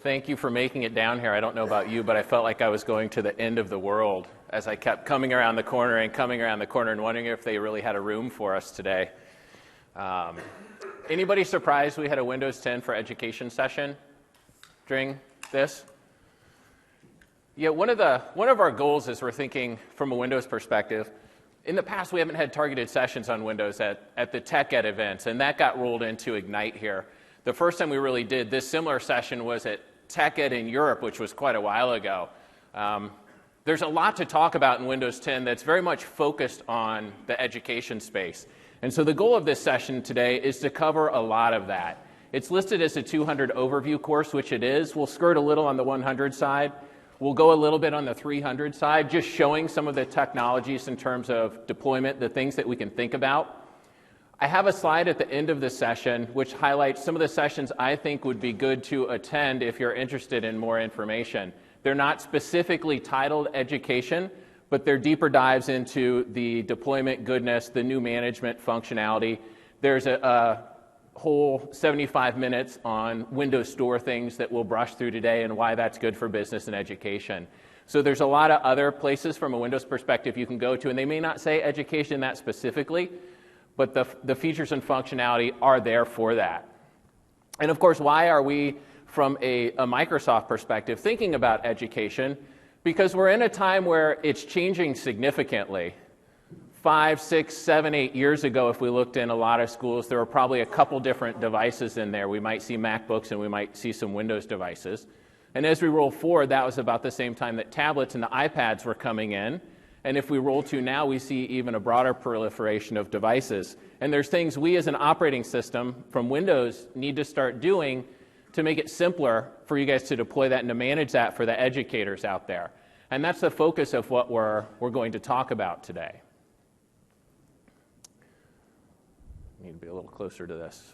Thank you for making it down here. I don't know about you, but I felt like I was going to the end of the world as I kept coming around the corner and wondering if they really had a room for us today. Anybody surprised we had a Windows 10 for Education session during this? Yeah, one of our goals is we're thinking from a Windows perspective. In the past, we haven't had targeted sessions on Windows at the Tech Ed events, and that got rolled into Ignite here. The first time we really did this similar session was at Tech Ed in Europe, which was quite a while ago. There's a lot to talk about in Windows 10 that's very much focused on the education space. And so the goal of this session today is to cover a lot of that. It's listed as a 200 overview course, which it is. We'll skirt a little on the 100 side. We'll go a little bit on the 300 side, just showing some of the technologies in terms of deployment, the things that we can think about. I have a slide at the end of the session which highlights some of the sessions I think would be good to attend if you're interested in more information. They're not specifically titled education, but they're deeper dives into the deployment goodness, the new management functionality. There's a whole 75 minutes on Windows Store things that we'll brush through today and why that's good for business and education. So there's a lot of other places from a Windows perspective you can go to, and they may not say education that specifically, but the features and functionality are there for that. And of course, why are we, from a Microsoft perspective, thinking about education? Because we're in a time where it's changing significantly. 5, 6, 7, 8 years ago, if we looked in a lot of schools, there were probably a couple different devices in there. We might see MacBooks and we might see some Windows devices. And as we roll forward, that was about the same time that tablets and the iPads were coming in. And if we roll to now, we see even a broader proliferation of devices. And there's things we as an operating system from Windows need to start doing to make it simpler for you guys to deploy that and to manage that for the educators out there. And that's the focus of what we're going to talk about today. I need to be a little closer to this.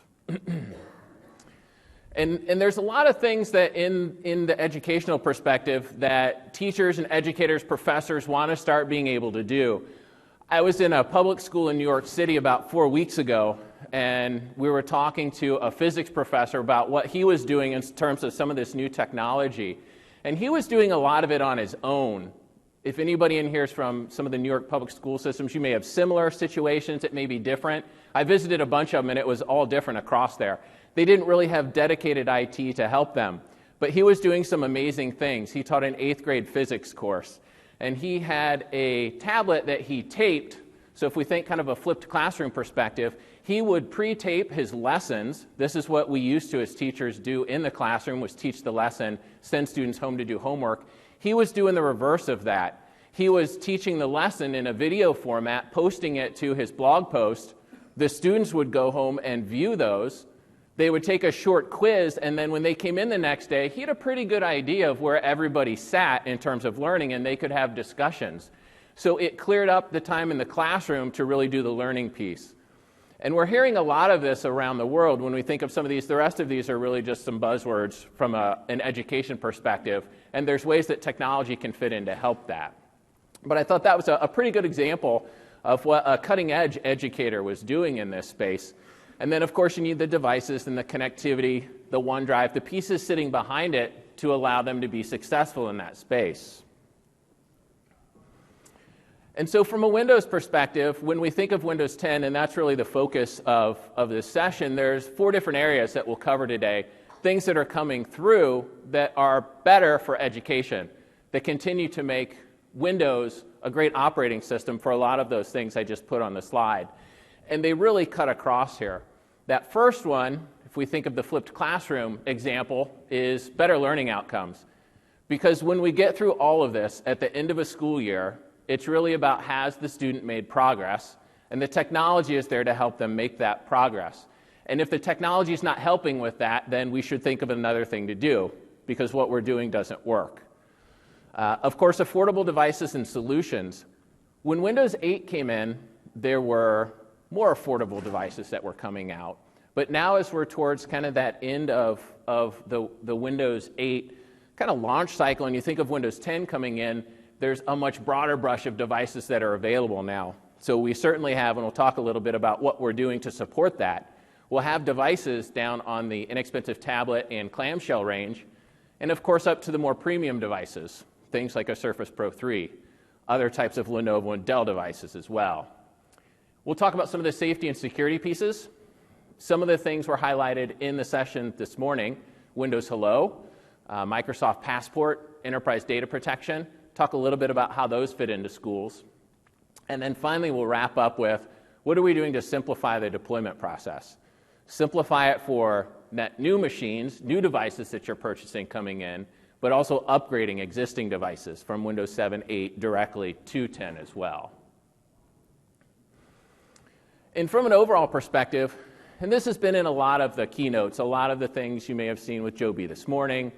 And there's a lot of things that in the educational perspective that teachers and educators, professors want to start being able to do. I was in a public school in New York City about 4 weeks ago, and we were talking to a physics professor about what he was doing in terms of some of this new technology. And he was doing a lot of it on his own. If anybody in here is from some of the New York public school systems, you may have similar situations. It may be different. I visited a bunch of them, and it was all different across there. They didn't really have dedicated IT to help them. But he was doing some amazing things. He taught an 8th grade physics course. And he had a tablet that he taped. So if we think kind of a flipped classroom perspective, he would pre-tape his lessons. This is what we used to as teachers do in the classroom, was teach the lesson, send students home to do homework. He was doing the reverse of that. He was teaching the lesson in a video format, posting it to his blog post. The students would go home and view those. They would take a short quiz, and then when they came in the next day, he had a pretty good idea of where everybody sat in terms of learning, and they could have discussions. So it cleared up the time in the classroom to really do the learning piece. And we're hearing a lot of this around the world. When we think of some of these, the rest of these are really just some buzzwords from an education perspective, and there's ways that technology can fit in to help that. But I thought that was a pretty good example of what a cutting-edge educator was doing in this space. And then, of course, you need the devices and the connectivity, the OneDrive, the pieces sitting behind it to allow them to be successful in that space. And so from a Windows perspective, when we think of Windows 10, and that's really the focus of this session, there's 4 different areas that we'll cover today, things that are coming through that are better for education, that continue to make Windows a great operating system for a lot of those things I just put on the slide. And they really cut across here. That first one, if we think of the flipped classroom example, is better learning outcomes. Because when we get through all of this at the end of a school year, it's really about, has the student made progress? And the technology is there to help them make that progress. And if the technology is not helping with that, then we should think of another thing to do, because what we're doing doesn't work. Of course, affordable devices and solutions. When Windows 8 came in, there were more affordable devices that were coming out. But now as we're towards kind of that end of the Windows 8 kind of launch cycle, and you think of Windows 10 coming in, there's a much broader brush of devices that are available now. So we certainly have, and we'll talk a little bit about what we're doing to support that. We'll have devices down on the inexpensive tablet and clamshell range, And of course, up to the more premium devices, things like a Surface Pro 3, other types of Lenovo and Dell devices as well. We'll talk about some of the safety and security pieces. Some of the things were highlighted in the session this morning: Windows Hello, Microsoft Passport, enterprise data protection. Talk a little bit about how those fit into schools. And then finally, we'll wrap up with, what are we doing to simplify the deployment process? Simplify it for net new machines, new devices that you're purchasing coming in, but also upgrading existing devices from Windows 7, 8 directly to 10 as well. And from an overall perspective, and this has been in a lot of the keynotes, a lot of the things you may have seen with Joe B. this morning.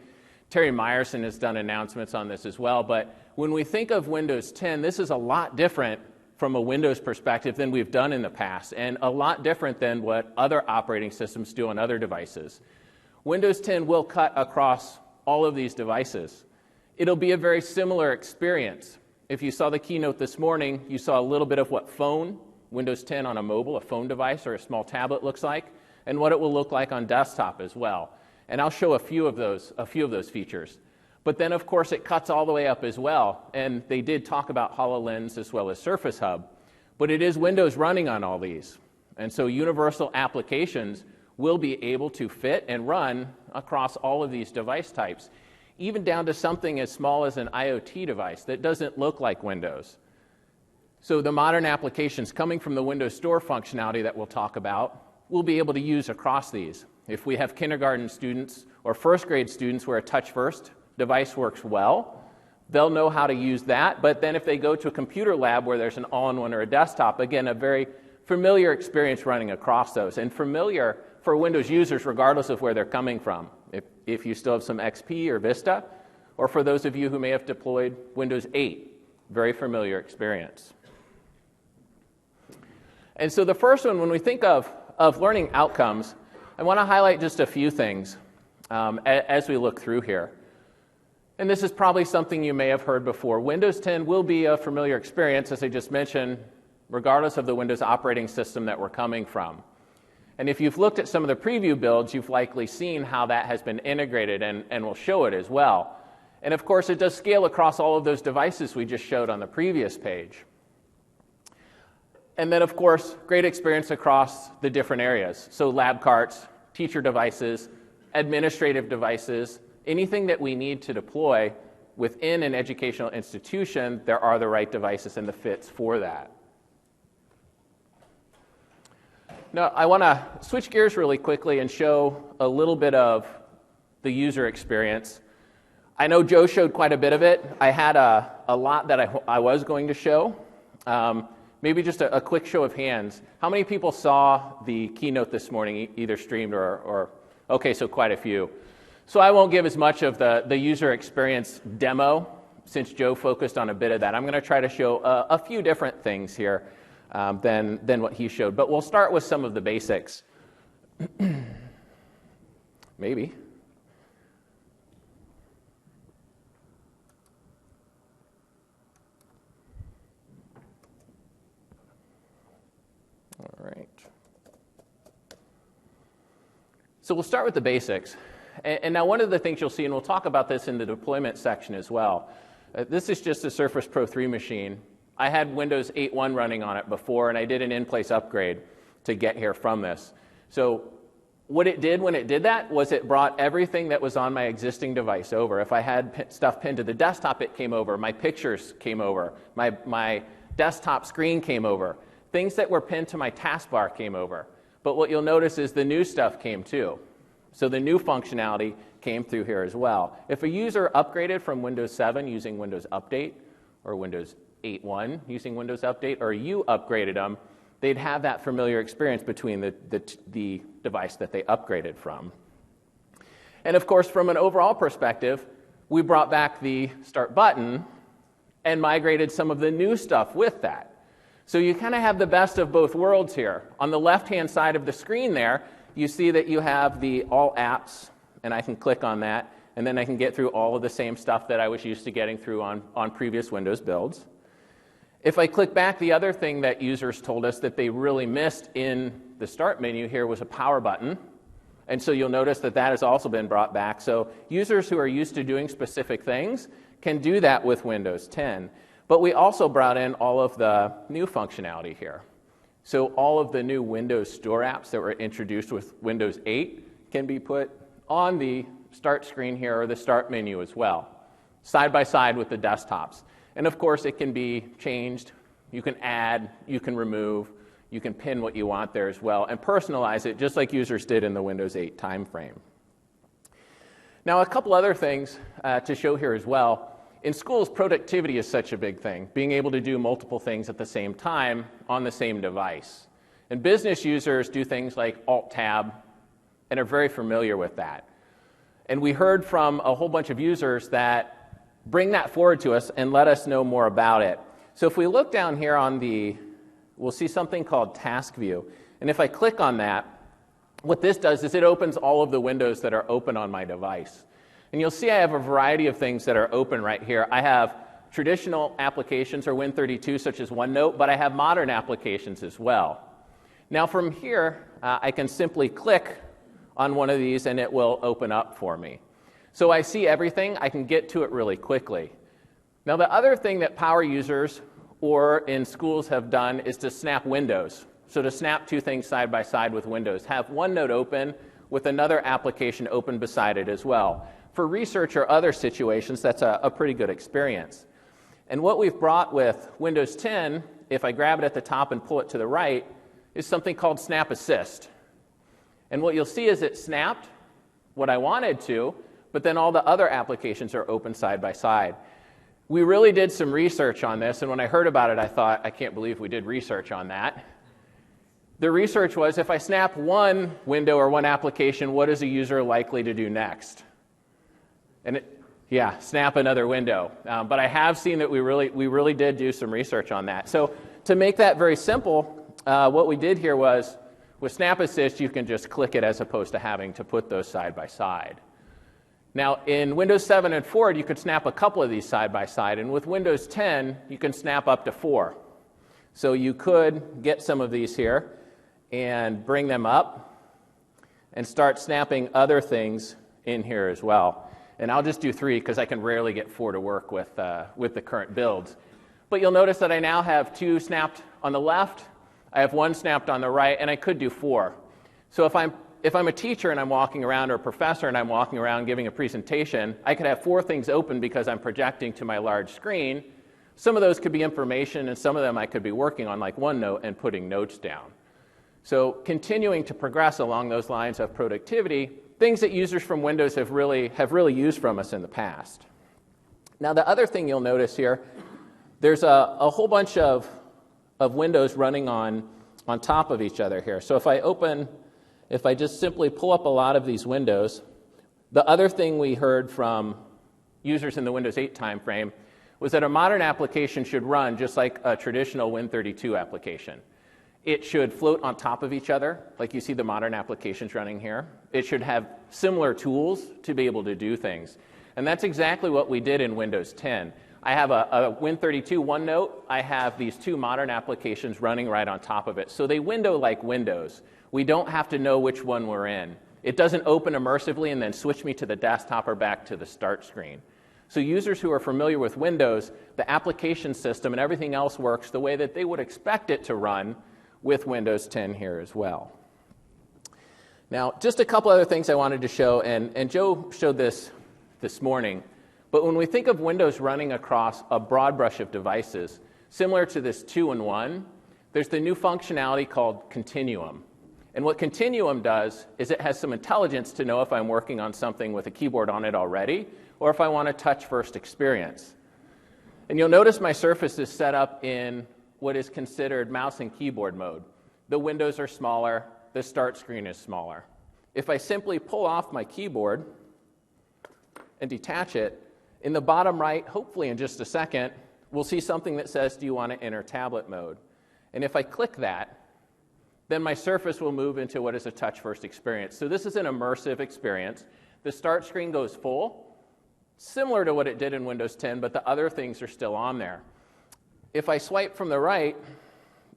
Terry Myerson has done announcements on this as well, but when we think of Windows 10, this is a lot different from a Windows perspective than we've done in the past, and a lot different than what other operating systems do on other devices. Windows 10 will cut across all of these devices. It'll be a very similar experience. If you saw the keynote this morning, you saw a little bit of what Windows 10 on a mobile, a phone device, or a small tablet looks like, and what it will look like on desktop as well. And I'll show a few of those features. But then, of course, it cuts all the way up as well. And they did talk about HoloLens as well as Surface Hub. But it is Windows running on all these. And so universal applications will be able to fit and run across all of these device types, even down to something as small as an IoT device that doesn't look like Windows. So the modern applications coming from the Windows Store functionality that we'll talk about, we'll be able to use across these. If we have kindergarten students or first grade students where a touch-first device works well, they'll know how to use that. But then if they go to a computer lab where there's an all-in-one or a desktop, again, a very familiar experience running across those, and familiar for Windows users regardless of where they're coming from. If you still have some XP or Vista, or for those of you who may have deployed Windows 8, very familiar experience. And so the first one, when we think of learning outcomes, I want to highlight just a few things as we look through here. And this is probably something you may have heard before. Windows 10 will be a familiar experience, as I just mentioned, regardless of the Windows operating system that we're coming from. And if you've looked at some of the preview builds, you've likely seen how that has been integrated, and we'll show it as well. And of course, it does scale across all of those devices we just showed on the previous page. And then, of course, great experience across the different areas. So lab carts, teacher devices, administrative devices, anything that we need to deploy within an educational institution, there are the right devices and the fits for that. Now, I want to switch gears really quickly and show a little bit of the user experience. I know Joe showed quite a bit of it. I had a lot that I was going to show. Maybe just a quick show of hands. How many people saw the keynote this morning, either streamed or okay, so quite a few. So I won't give as much of the user experience demo, since Joe focused on a bit of that. I'm going to try to show a few different things here than what he showed. But we'll start with some of the basics. Maybe. All right. So we'll start with the basics. And now one of the things you'll see, and we'll talk about this in the deployment section as well, this is just a Surface Pro 3 machine. I had Windows 8.1 running on it before, and I did an Inplace upgrade to get here from this. So what it did when it did that was it brought everything that was on my existing device over. If I had stuff pinned to the desktop, it came over. My pictures came over. My desktop screen came over. Things that were pinned to my taskbar came over. But what you'll notice is the new stuff came too. So the new functionality came through here as well. If a user upgraded from Windows 7 using Windows Update, or Windows 8.1 using Windows Update, or you upgraded them, they'd have that familiar experience between the device that they upgraded from. And of course, from an overall perspective, we brought back the Start button and migrated some of the new stuff with that. So you kind of have the best of both worlds here. On the left-hand side of the screen there, you see that you have the All Apps, and I can click on that, and then I can get through all of the same stuff that I was used to getting through on previous Windows builds. If I click back, the other thing that users told us that they really missed in the Start menu here was a power button, And so you'll notice that that has also been brought back. So users who are used to doing specific things can do that with Windows 10. But we also brought in all of the new functionality here. So all of the new Windows Store apps that were introduced with Windows 8 can be put on the start screen here or the start menu as well, side by side with the desktops. And of course, it can be changed. You can add, you can remove, you can pin what you want there as well, and personalize it just like users did in the Windows 8 timeframe. Now, a couple other things to show here as well. In schools, productivity is such a big thing, being able to do multiple things at the same time on the same device. And business users do things like Alt-Tab and are very familiar with that. And we heard from a whole bunch of users that bring that forward to us and let us know more about it. So if we look down here on we'll see something called Task View. And if I click on that, what this does is it opens all of the windows that are open on my device. And you'll see I have a variety of things that are open right here. I have traditional applications or Win32 such as OneNote, but I have modern applications as well. Now from here, I can simply click on one of these and it will open up for me. So I see everything. I can get to it really quickly. Now the other thing that power users or in schools have done is to snap windows. So to snap two things side by side with Windows. Have OneNote open with another application open beside it as well. For research or other situations, that's a pretty good experience. And what we've brought with Windows 10, if I grab it at the top and pull it to the right, is something called Snap Assist. And what you'll see is it snapped what I wanted to, but then all the other applications are open side by side. We really did some research on this, and when I heard about it, I thought, I can't believe we did research on that. The research was, if I snap one window or one application, what is a user likely to do next? And snap another window. But I have seen that we really did do some research on that. So to make that very simple, what we did here was, with Snap Assist, you can just click it as opposed to having to put those side by side. Now, in Windows 7 and forward, you could snap a couple of these side by side, and with Windows 10, you can snap up to 4. So you could get some of these here and bring them up and start snapping other things in here as well. And I'll just do 3 because I can rarely get 4 to work with the current builds. But you'll notice that I now have 2 snapped on the left, I have 1 snapped on the right, and I could do 4. So if I'm a teacher and I'm walking around, or a professor and I'm walking around giving a presentation, I could have 4 things open because I'm projecting to my large screen. Some of those could be information, and some of them I could be working on, like OneNote, and putting notes down. So continuing to progress along those lines of productivity, things that users from Windows have really used from us in the past. Now the other thing you'll notice here, there's a whole bunch of windows running on top of each other here. So if I just simply pull up a lot of these windows, the other thing we heard from users in the Windows 8 timeframe was that a modern application should run just like a traditional Win32 application. It should float on top of each other, like you see the modern applications running here. It should have similar tools to be able to do things. And that's exactly what we did in Windows 10. I have a Win32 OneNote. I have these 2 modern applications running right on top of it. So they window like Windows. We don't have to know which one we're in. It doesn't open immersively and then switch me to the desktop or back to the start screen. So users who are familiar with Windows, the application system and everything else works the way that they would expect it to run with Windows 10 here as well. Now, just a couple other things I wanted to show, and Joe showed this morning, but when we think of Windows running across a broad brush of devices, similar to this 2-in-1, there's the new functionality called Continuum. And what Continuum does is it has some intelligence to know if I'm working on something with a keyboard on it already, or if I want a touch-first experience. And you'll notice my surface is set up in what is considered mouse and keyboard mode. The windows are smaller, the start screen is smaller. If I simply pull off my keyboard and detach it, in the bottom right, hopefully in just a second, we'll see something that says, do you want to enter tablet mode? And if I click that, then my surface will move into what is a touch-first experience. So this is an immersive experience. The start screen goes full, similar to what it did in Windows 10, but the other things are still on there. If I swipe from the right,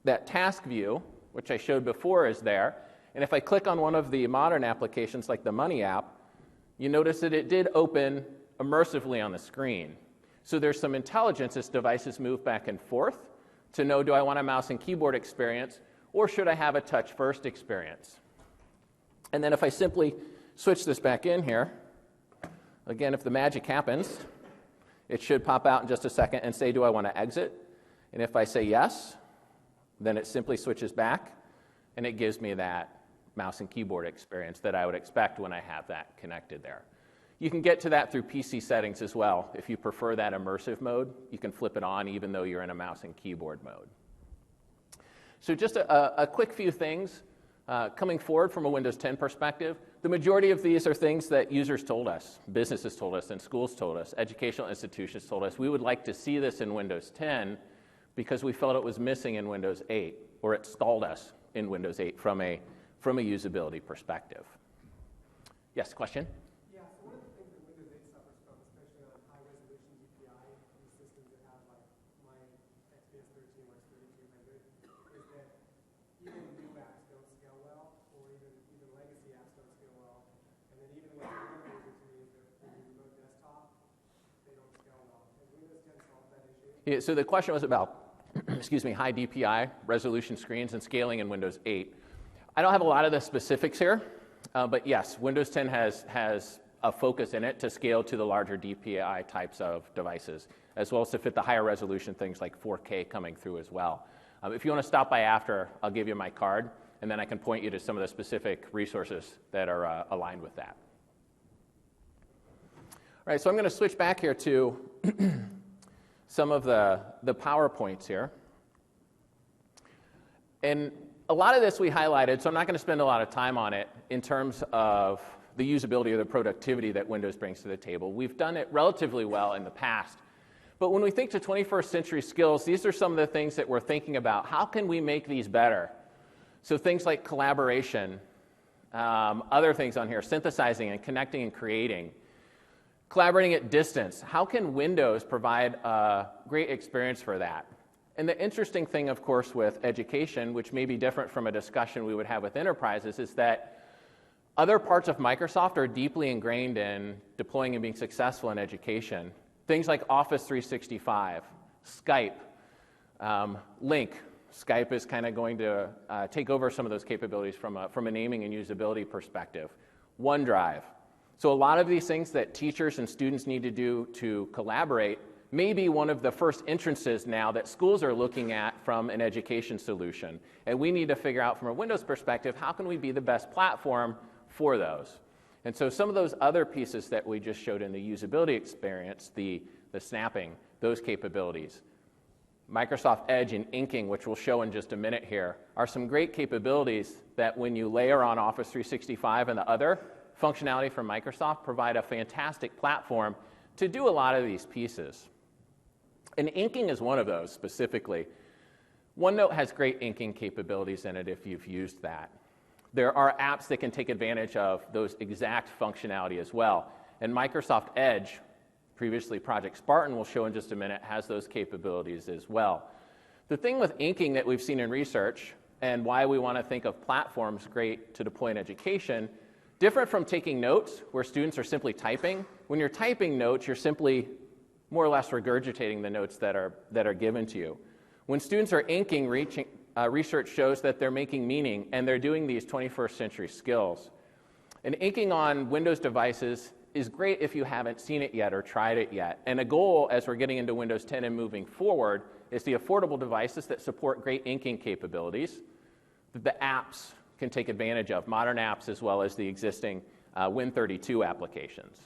that task view, which I showed before, is there, And if I click on one of the modern applications like the Money app, you notice that it did open immersively on the screen. So there's some intelligence as devices move back and forth to know, do I want a mouse and keyboard experience, or should I have a touch-first experience? And then if I simply switch this back in here, again, if the magic happens, it should pop out in just a second and say, do I want to exit? And if I say yes, then it simply switches back, and it gives me that mouse and keyboard experience that I would expect when I have that connected there. You can get to that through PC settings as well. If you prefer that immersive mode, you can flip it on even though you're in a mouse and keyboard mode. So just a quick few things coming forward from a Windows 10 perspective. The majority of these are things that users told us, businesses told us, and schools told us, educational institutions told us. We would like to see this in Windows 10 because we felt it was missing in Windows 8, or it stalled us in Windows 8 from a usability perspective. Yes, question? Yeah, so one of the things that Windows 8 suffers from, especially on high-resolution DPI, these systems that have like my XPS 13 or 3200, is that even new apps don't scale well, or even legacy apps don't scale well. And then even what's more major to me is that when you remote desktop, they don't scale well. Has Windows 10 solved that issue? Yeah, so the question was about high DPI resolution screens and scaling in Windows 8. I don't have a lot of the specifics here, but yes, Windows 10 has a focus in it to scale to the larger DPI types of devices, as well as to fit the higher resolution things like 4K coming through as well. If you want to stop by after, I'll give you my card, and then I can point you to some of the specific resources that are aligned with that. All right, so I'm going to switch back here to some of the PowerPoints here. And a lot of this we highlighted, so I'm not going to spend a lot of time on it in terms of the usability or the productivity that Windows brings to the table. We've done it relatively well in the past. But when we think to 21st century skills, these are some of the things that we're thinking about. How can we make these better? So things like collaboration, other things on here, synthesizing and connecting and creating, collaborating at distance. How can Windows provide a great experience for that? And the interesting thing, of course, with education, which may be different from a discussion we would have with enterprises, is that other parts of Microsoft are deeply ingrained in deploying and being successful in education. Things like Office 365, Skype, Link. Skype is kind of going to take over some of those capabilities from a naming and usability perspective. OneDrive. So a lot of these things that teachers and students need to do to collaborate may be one of the first entrances now that schools are looking at from an education solution. And we need to figure out from a Windows perspective, how can we be the best platform for those? And so some of those other pieces that we just showed in the usability experience, the snapping, those capabilities, Microsoft Edge and inking, which we'll show in just a minute here, are some great capabilities that when you layer on Office 365 and the other functionality from Microsoft, provide a fantastic platform to do a lot of these pieces. And inking is one of those specifically. OneNote has great inking capabilities in it if you've used that. There are apps that can take advantage of those exact functionality as well. And Microsoft Edge, previously Project Spartan, we'll show in just a minute, has those capabilities as well. The thing with inking that we've seen in research and why we want to think of platforms great to deploy in education, different from taking notes where students are simply typing. When you're typing notes, you're simply more or less regurgitating the notes that are given to you. When students are inking, research shows that they're making meaning, and they're doing these 21st century skills. And inking on Windows devices is great if you haven't seen it yet or tried it yet. And a goal as we're getting into Windows 10 and moving forward is the affordable devices that support great inking capabilities that the apps can take advantage of, modern apps as well as the existing Win32 applications.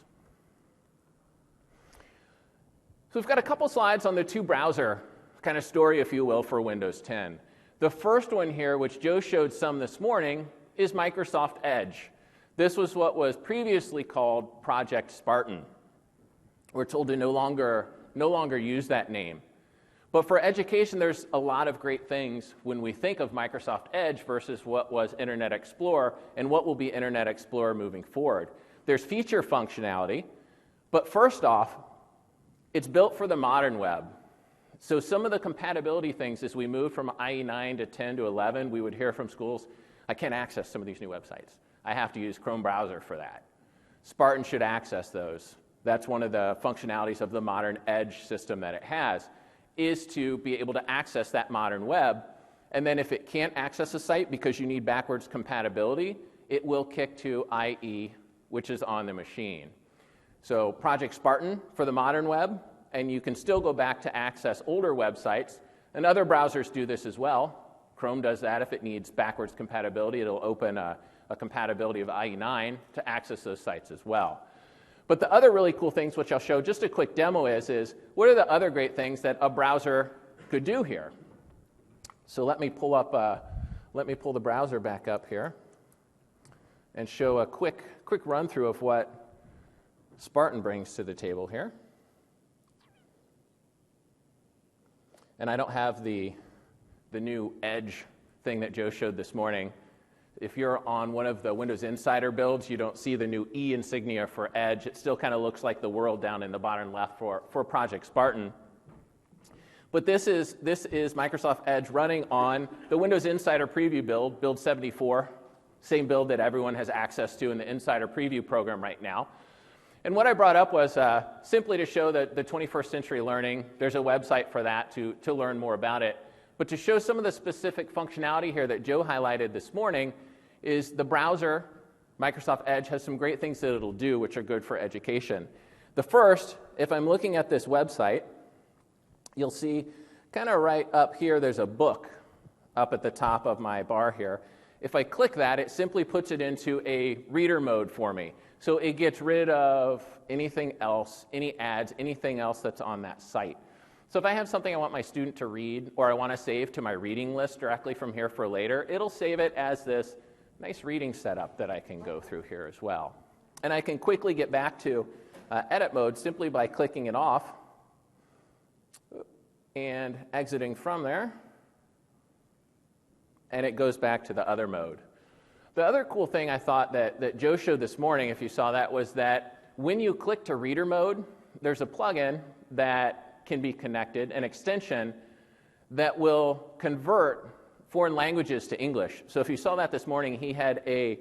So we've got a couple slides on the two browser kind of story, if you will, for Windows 10. The first one here, which Joe showed some this morning, is Microsoft Edge. This was what was previously called Project Spartan. We're told to no longer use that name. But for education, there's a lot of great things when we think of Microsoft Edge versus what was Internet Explorer and what will be Internet Explorer moving forward. There's feature functionality, but first off, it's built for the modern web. So some of the compatibility things as we move from IE9 to 10 to 11, we would hear from schools, I can't access some of these new websites. I have to use Chrome browser for that. Spartan should access those. That's one of the functionalities of the modern Edge system that it has, is to be able to access that modern web. And then if it can't access a site because you need backwards compatibility, it will kick to IE, which is on the machine. So Project Spartan for the modern web, and you can still go back to access older websites. And other browsers do this as well. Chrome does that if it needs backwards compatibility. It'll open a compatibility of IE9 to access those sites as well. But the other really cool things, which I'll show just a quick demo is what are the other great things that a browser could do here? So let me pull the browser back up here and show a quick run through of what Spartan brings to the table here. And I don't have the new Edge thing that Joe showed this morning. If you're on one of the Windows Insider builds, you don't see the new E insignia for Edge. It still kind of looks like the world down in the bottom left for Project Spartan. But this is Microsoft Edge running on the Windows Insider Preview build 74, same build that everyone has access to in the Insider Preview program right now. And what I brought up was simply to show that the 21st Century Learning, there's a website for that to learn more about it. But to show some of the specific functionality here that Joe highlighted this morning is the browser, Microsoft Edge, has some great things that it'll do which are good for education. The first, if I'm looking at this website, you'll see kind of right up here there's a book up at the top of my bar here. If I click that, it simply puts it into a reader mode for me. So it gets rid of anything else, any ads, anything else that's on that site. So if I have something I want my student to read or I want to save to my reading list directly from here for later, it'll save it as this nice reading setup that I can go through here as well. And I can quickly get back to edit mode simply by clicking it off and exiting from there. And it goes back to the other mode. The other cool thing I thought that Joe showed this morning, if you saw that, was that when you click to reader mode, there's a plugin that can be connected, an extension that will convert foreign languages to English. So if you saw that this morning, he had a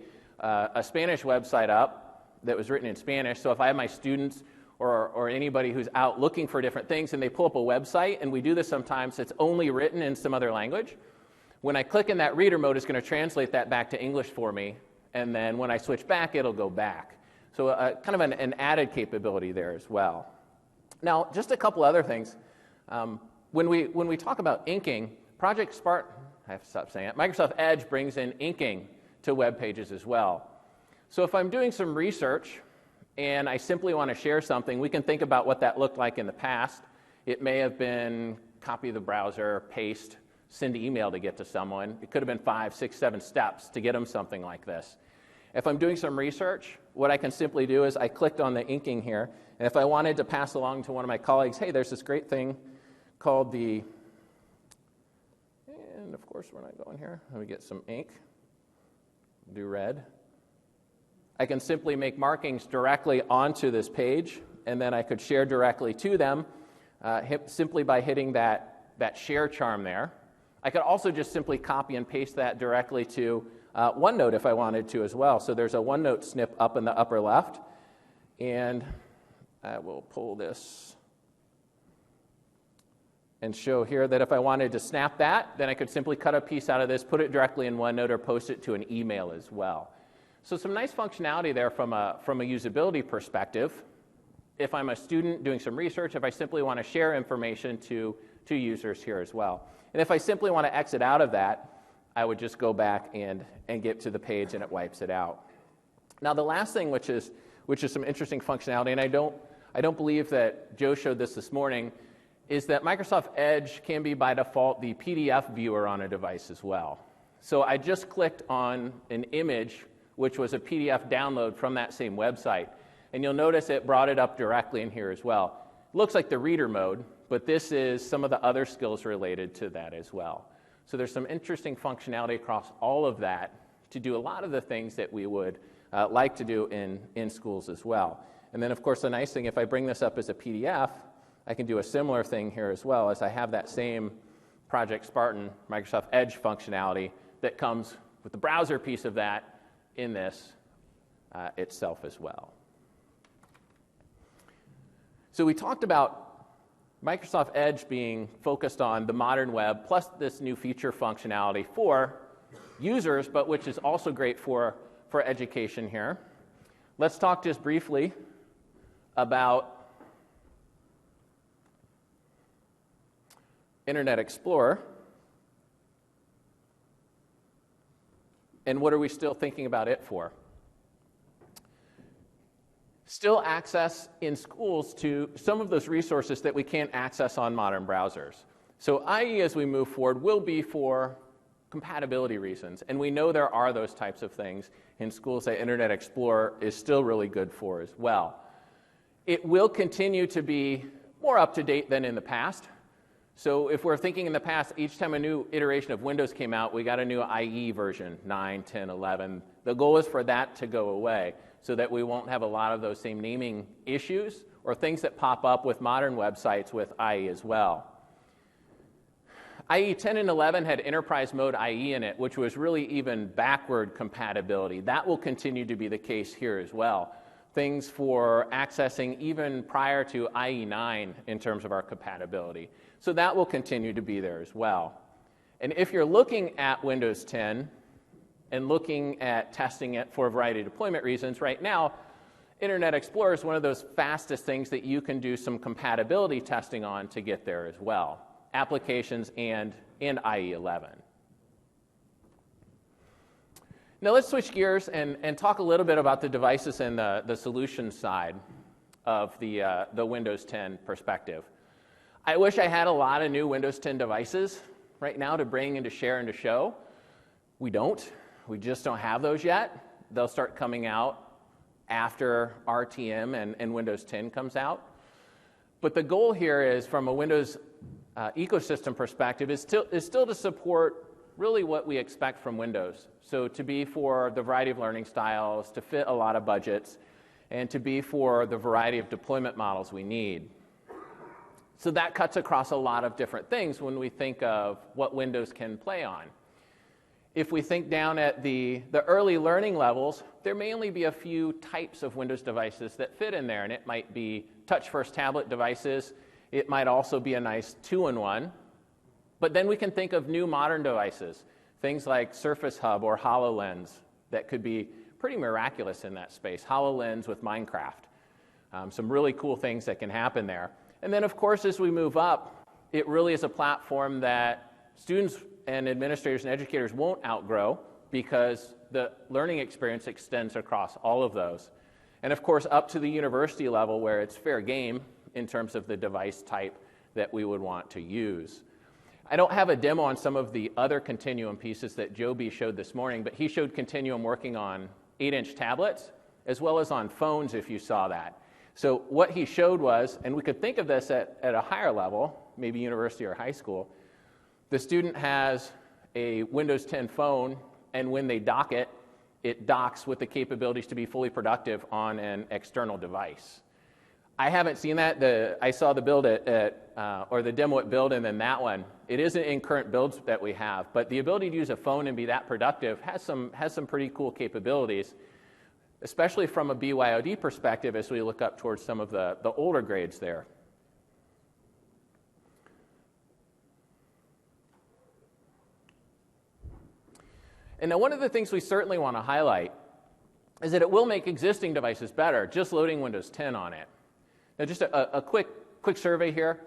Spanish website up that was written in Spanish. So if I have my students or anybody who's out looking for different things and they pull up a website, and we do this sometimes, it's only written in some other language. When I click in that reader mode, it's going to translate that back to English for me, and then when I switch back, it'll go back. So kind of an added capability there as well. Now, just a couple other things. When we talk about inking, Project Spartan, I have to stop saying it, Microsoft Edge brings in inking to web pages as well. So if I'm doing some research and I simply want to share something, we can think about what that looked like in the past. It may have been copy the browser, paste, send email to get to someone. It could have been 5, 6, 7 steps to get them something like this. If I'm doing some research, what I can simply do is I clicked on the inking here, and if I wanted to pass along to one of my colleagues, hey, there's this great thing called the, and of course we're not going here, let me get some ink, do red. I can simply make markings directly onto this page, and then I could share directly to them simply by hitting that share charm there. I could also just simply copy and paste that directly to OneNote if I wanted to as well. So there's a OneNote snip up in the upper left, and I will pull this and show here that if I wanted to snap that, then I could simply cut a piece out of this, put it directly in OneNote, or post it to an email as well. So some nice functionality there from a usability perspective. If I'm a student doing some research, if I simply want to share information to users here as well. And if I simply want to exit out of that, I would just go back and get to the page, and it wipes it out. Now, the last thing, which is some interesting functionality, and I don't believe that Joe showed this morning, is that Microsoft Edge can be by default the PDF viewer on a device as well. So I just clicked on an image, which was a PDF download from that same website, and you'll notice it brought it up directly in here as well. It looks like the reader mode, but this is some of the other skills related to that as well. So there's some interesting functionality across all of that to do a lot of the things that we would like to do in schools as well. And then, of course, the nice thing, if I bring this up as a PDF, I can do a similar thing here as well, as I have that same Project Spartan Microsoft Edge functionality that comes with the browser piece of that in this itself as well. So we talked about Microsoft Edge being focused on the modern web, plus this new feature functionality for users, but which is also great for education here. Let's talk just briefly about Internet Explorer. And what are we still thinking about it for? Still access in schools to some of those resources that we can't access on modern browsers. So IE, as we move forward, will be for compatibility reasons. And we know there are those types of things in schools that Internet Explorer is still really good for as well. It will continue to be more up-to-date than in the past. So if we're thinking in the past, each time a new iteration of Windows came out, we got a new IE version, 9, 10, 11. The goal is for that to go away so that we won't have a lot of those same naming issues or things that pop up with modern websites with IE as well. IE 10 and 11 had enterprise mode IE in it, which was really even backward compatibility. That will continue to be the case here as well. Things for accessing even prior to IE 9 in terms of our compatibility. So that will continue to be there as well. And if you're looking at Windows 10 and looking at testing it for a variety of deployment reasons, right now, Internet Explorer is one of those fastest things that you can do some compatibility testing on to get there as well. Applications and IE 11. Now let's switch gears and talk a little bit about the devices and the solution side of the Windows 10 perspective. I wish I had a lot of new Windows 10 devices right now to bring and to share and to show. We don't. We just don't have those yet. They'll start coming out after RTM and Windows 10 comes out. But the goal here is, from a Windows ecosystem perspective, is still to support really what we expect from Windows. So to be for the variety of learning styles, to fit a lot of budgets, and to be for the variety of deployment models we need. So that cuts across a lot of different things when we think of what Windows can play on. If we think down at the early learning levels, there may only be a few types of Windows devices that fit in there, and it might be touch-first tablet devices. It might also be a nice two-in-one. But then we can think of new modern devices, things like Surface Hub or Hololens that could be pretty miraculous in that space. Hololens with Minecraft. Some really cool things that can happen there. And then, of course, as we move up, it really is a platform that students and administrators and educators won't outgrow because the learning experience extends across all of those. And, of course, up to the university level where it's fair game in terms of the device type that we would want to use. I don't have a demo on some of the other Continuum pieces that Joby showed this morning, but he showed Continuum working on 8-inch tablets as well as on phones, if you saw that. So what he showed was, and we could think of this at a higher level, maybe university or high school, the student has a Windows 10 phone, and when they dock it, it docks with the capabilities to be fully productive on an external device. I haven't seen that. I saw the build or the demo at Build, and then that one. It isn't in current builds that we have, but the ability to use a phone and be that productive has some pretty cool capabilities, especially from a BYOD perspective as we look up towards some of the older grades there. And now one of the things we certainly want to highlight is that it will make existing devices better, just loading Windows 10 on it. Now just a quick survey here.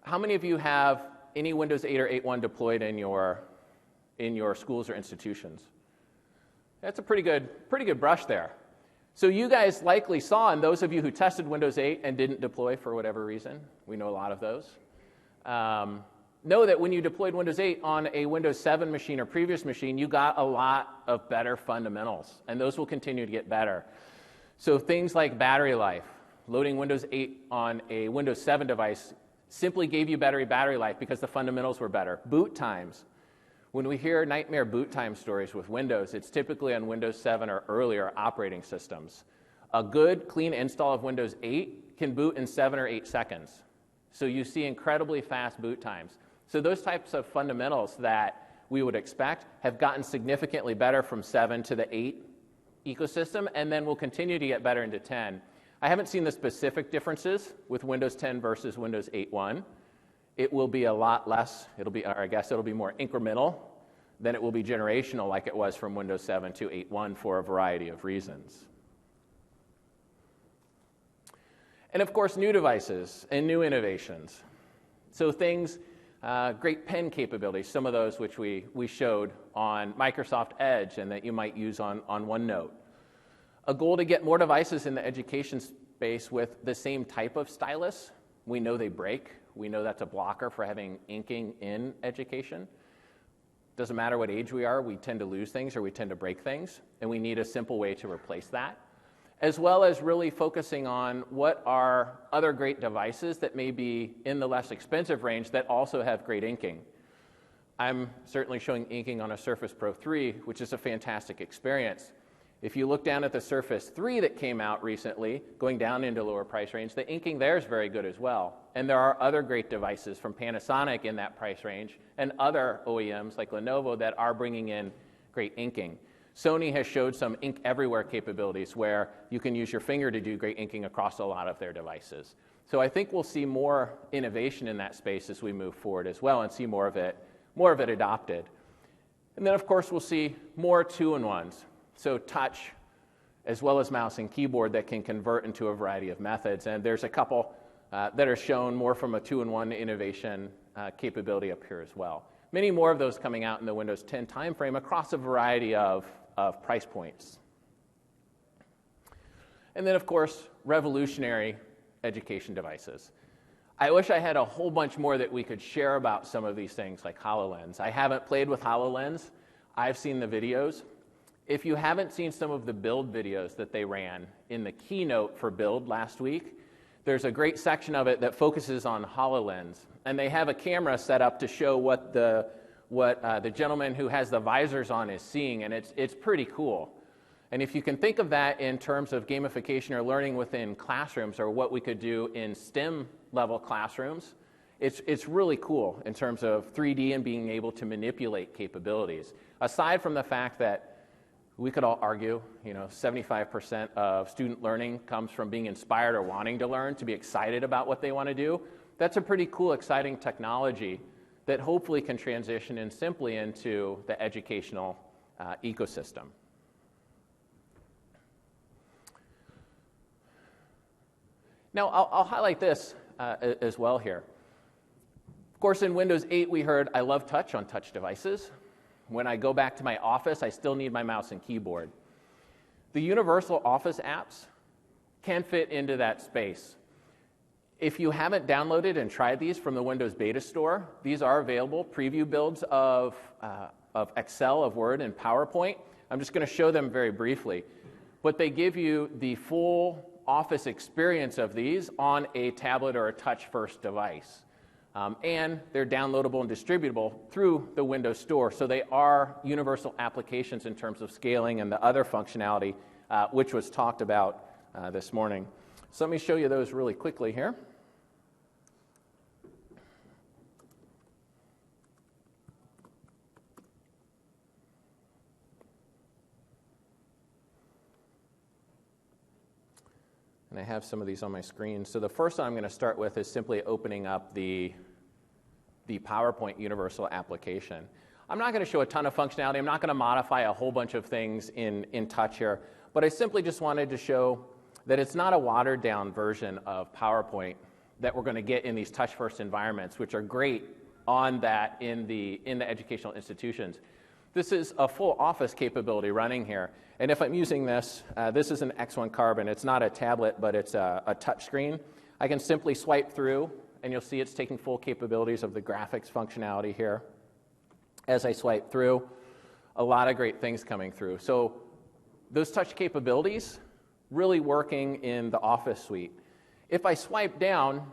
How many of you have any Windows 8 or 8.1 deployed in your schools or institutions? That's a pretty good brush there. So you guys likely saw, and those of you who tested Windows 8 and didn't deploy for whatever reason, we know a lot of those, know that when you deployed Windows 8 on a Windows 7 machine or previous machine, you got a lot of better fundamentals, and those will continue to get better. So things like battery life, loading Windows 8 on a Windows 7 device simply gave you better battery life because the fundamentals were better. Boot times. When we hear nightmare boot time stories with Windows, it's typically on Windows 7 or earlier operating systems. A good, clean install of Windows 8 can boot in 7 or 8 seconds. So you see incredibly fast boot times. So those types of fundamentals that we would expect, have gotten significantly better from 7 to the 8 ecosystem, and then will continue to get better into 10. I haven't seen the specific differences with Windows 10 versus Windows 8.1. It will be a lot less, it'll be more incremental than it will be generational like it was from Windows 7 to 8.1 for a variety of reasons. And of course, new devices and new innovations. So things, great pen capabilities, some of those which we showed on Microsoft Edge and that you might use on OneNote. A goal to get more devices in the education space with the same type of stylus. We know they break. We know that's a blocker for having inking in education. Doesn't matter what age we are, we tend to lose things or we tend to break things, and we need a simple way to replace that. As well as really focusing on what are other great devices that may be in the less expensive range that also have great inking. I'm certainly showing inking on a Surface Pro 3, which is a fantastic experience. If you look down at the Surface 3 that came out recently, going down into lower price range, the inking there is very good as well. And there are other great devices from Panasonic in that price range and other OEMs like Lenovo that are bringing in great inking. Sony has showed some ink everywhere capabilities where you can use your finger to do great inking across a lot of their devices. So I think we'll see more innovation in that space as we move forward as well and see more of it adopted. And then of course we'll see more two-in-ones. So touch as well as mouse and keyboard that can convert into a variety of methods. And there's a couple that are shown more from a two-in-one innovation capability up here as well. Many more of those coming out in the Windows 10 timeframe across a variety of price points. And then, of course, revolutionary education devices. I wish I had a whole bunch more that we could share about some of these things, like Hololens. I haven't played with Hololens. I've seen the videos. If you haven't seen some of the build videos that they ran in the keynote for Build last week, there's a great section of it that focuses on HoloLens. And they have a camera set up to show what the gentleman who has the visors on is seeing, and it's pretty cool. And if you can think of that in terms of gamification or learning within classrooms or what we could do in STEM level classrooms, it's really cool in terms of 3D and being able to manipulate capabilities. Aside from the fact that we could all argue, 75% of student learning comes from being inspired or wanting to learn, to be excited about what they want to do. That's a pretty cool, exciting technology that hopefully can transition in simply into the educational ecosystem. Now, I'll highlight this as well here. Of course, in Windows 8, we heard, I love touch on touch devices. When I go back to my office, I still need my mouse and keyboard. The universal Office apps can fit into that space. If you haven't downloaded and tried these from the Windows Beta Store, these are available, preview builds of Excel, of Word, and PowerPoint. I'm just going to show them very briefly. But they give you the full Office experience of these on a tablet or a touch-first device. And they're downloadable and distributable through the Windows Store. So they are universal applications in terms of scaling and the other functionality, which was talked about this morning. So let me show you those really quickly here. And I have some of these on my screen. So the first one I'm going to start with is simply opening up the PowerPoint universal application. I'm not going to show a ton of functionality. I'm not going to modify a whole bunch of things in Touch here. But I simply just wanted to show that it's not a watered-down version of PowerPoint that we're going to get in these touch-first environments, which are great on that in the educational institutions. This is a full Office capability running here. And if I'm using this, this is an X1 Carbon. It's not a tablet, but it's a touch screen. I can simply swipe through, and you'll see it's taking full capabilities of the graphics functionality here. As I swipe through, a lot of great things coming through. So those touch capabilities really working in the Office suite. If I swipe down,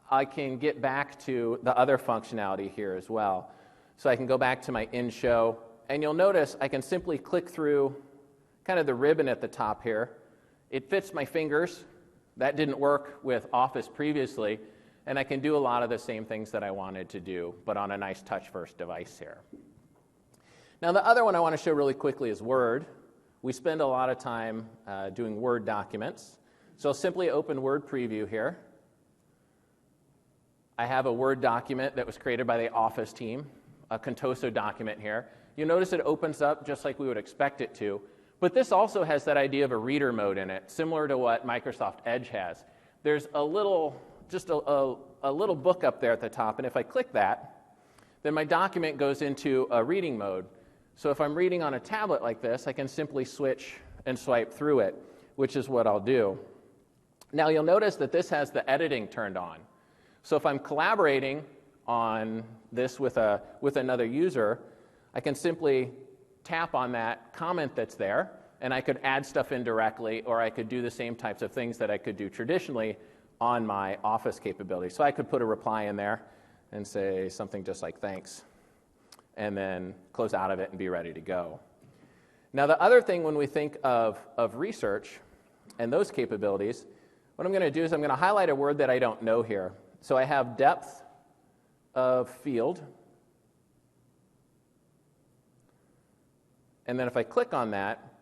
I can get back to the other functionality here as well. So I can go back to my in-show, and you'll notice I can simply click through kind of the ribbon at the top here. It fits my fingers. That didn't work with Office previously, and I can do a lot of the same things that I wanted to do, but on a nice touch-first device here. Now, the other one I want to show really quickly is Word. We spend a lot of time doing Word documents. So I'll simply open Word Preview here. I have a Word document that was created by the Office team, a Contoso document here. You'll notice it opens up just like we would expect it to. But this also has that idea of a reader mode in it, similar to what Microsoft Edge has. There's a little, just a little book up there at the top, and if I click that, then my document goes into a reading mode. So if I'm reading on a tablet like this, I can simply switch and swipe through it, which is what I'll do. Now you'll notice that this has the editing turned on. So if I'm collaborating on this with another user, I can simply tap on that comment that's there, and I could add stuff in directly, or I could do the same types of things that I could do traditionally on my Office capability. So I could put a reply in there and say something just like thanks, and then close out of it and be ready to go. Now the other thing when we think of research and those capabilities, what I'm going to do is I'm going to highlight a word that I don't know here. So I have depth of field. And then if I click on that,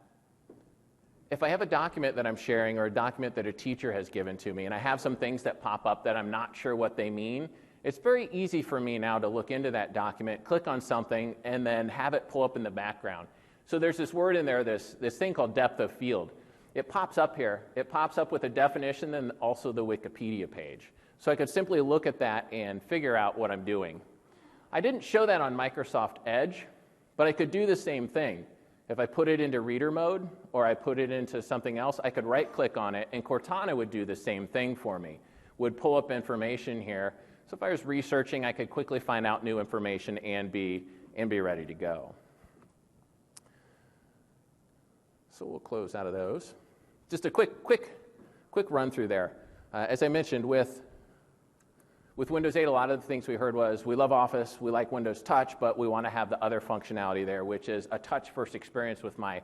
if I have a document that I'm sharing or a document that a teacher has given to me and I have some things that pop up that I'm not sure what they mean, it's very easy for me now to look into that document, click on something, and then have it pull up in the background. So there's this word in there, this thing called depth of field. It pops up here. It pops up with a definition and also the Wikipedia page. So I could simply look at that and figure out what I'm doing. I didn't show that on Microsoft Edge, but I could do the same thing. If I put it into reader mode or I put it into something else, I could right-click on it, and Cortana would do the same thing for me, would pull up information here. So if I was researching, I could quickly find out new information and be ready to go. So we'll close out of those. Just a quick run through there. As I mentioned, with Windows 8, a lot of the things we heard was we love Office, we like Windows Touch, but we want to have the other functionality there, which is a touch-first experience with my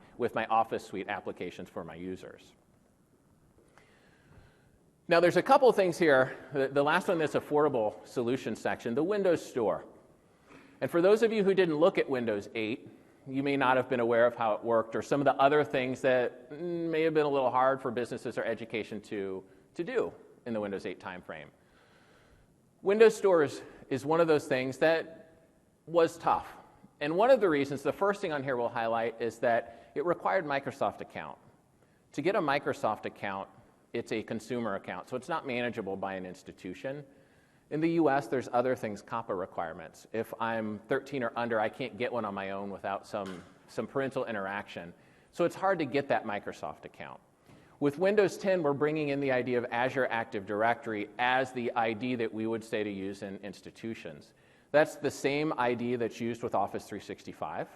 Office suite applications for my users. Now, there's a couple things here. The last one, this affordable solutions section, the Windows Store. And for those of you who didn't look at Windows 8, you may not have been aware of how it worked or some of the other things that may have been a little hard for businesses or education to do in the Windows 8 timeframe. Windows Store is one of those things that was tough. And one of the reasons, the first thing on here we'll highlight, is that it required Microsoft account. To get a Microsoft account, it's a consumer account, so it's not manageable by an institution. In the US, there's other things, COPPA requirements. If I'm 13 or under, I can't get one on my own without some parental interaction. So it's hard to get that Microsoft account. With Windows 10, we're bringing in the idea of Azure Active Directory as the ID that we would say to use in institutions. That's the same ID that's used with Office 365.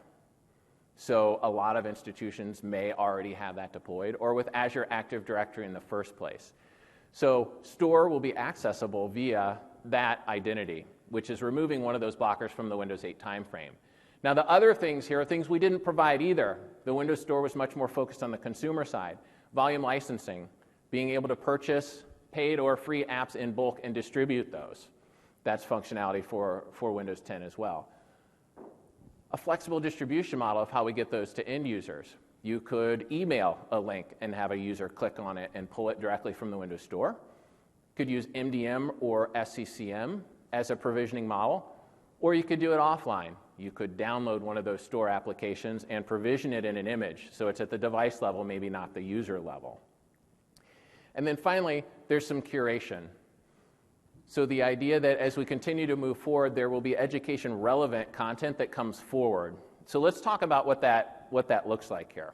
So a lot of institutions may already have that deployed, or with Azure Active Directory in the first place. So Store will be accessible via that identity, which is removing one of those blockers from the Windows 8 timeframe. Now, the other things here are things we didn't provide either. The Windows Store was much more focused on the consumer side. Volume licensing, being able to purchase paid or free apps in bulk and distribute those. That's functionality for Windows 10 as well. A flexible distribution model of how we get those to end users. You could email a link and have a user click on it and pull it directly from the Windows Store. Could use MDM or SCCM as a provisioning model, or you could do it offline. You could download one of those store applications and provision it in an image, so it's at the device level, maybe not the user level. And then finally, there's some curation. So the idea that as we continue to move forward, there will be education-relevant content that comes forward. So let's talk about what that looks like here.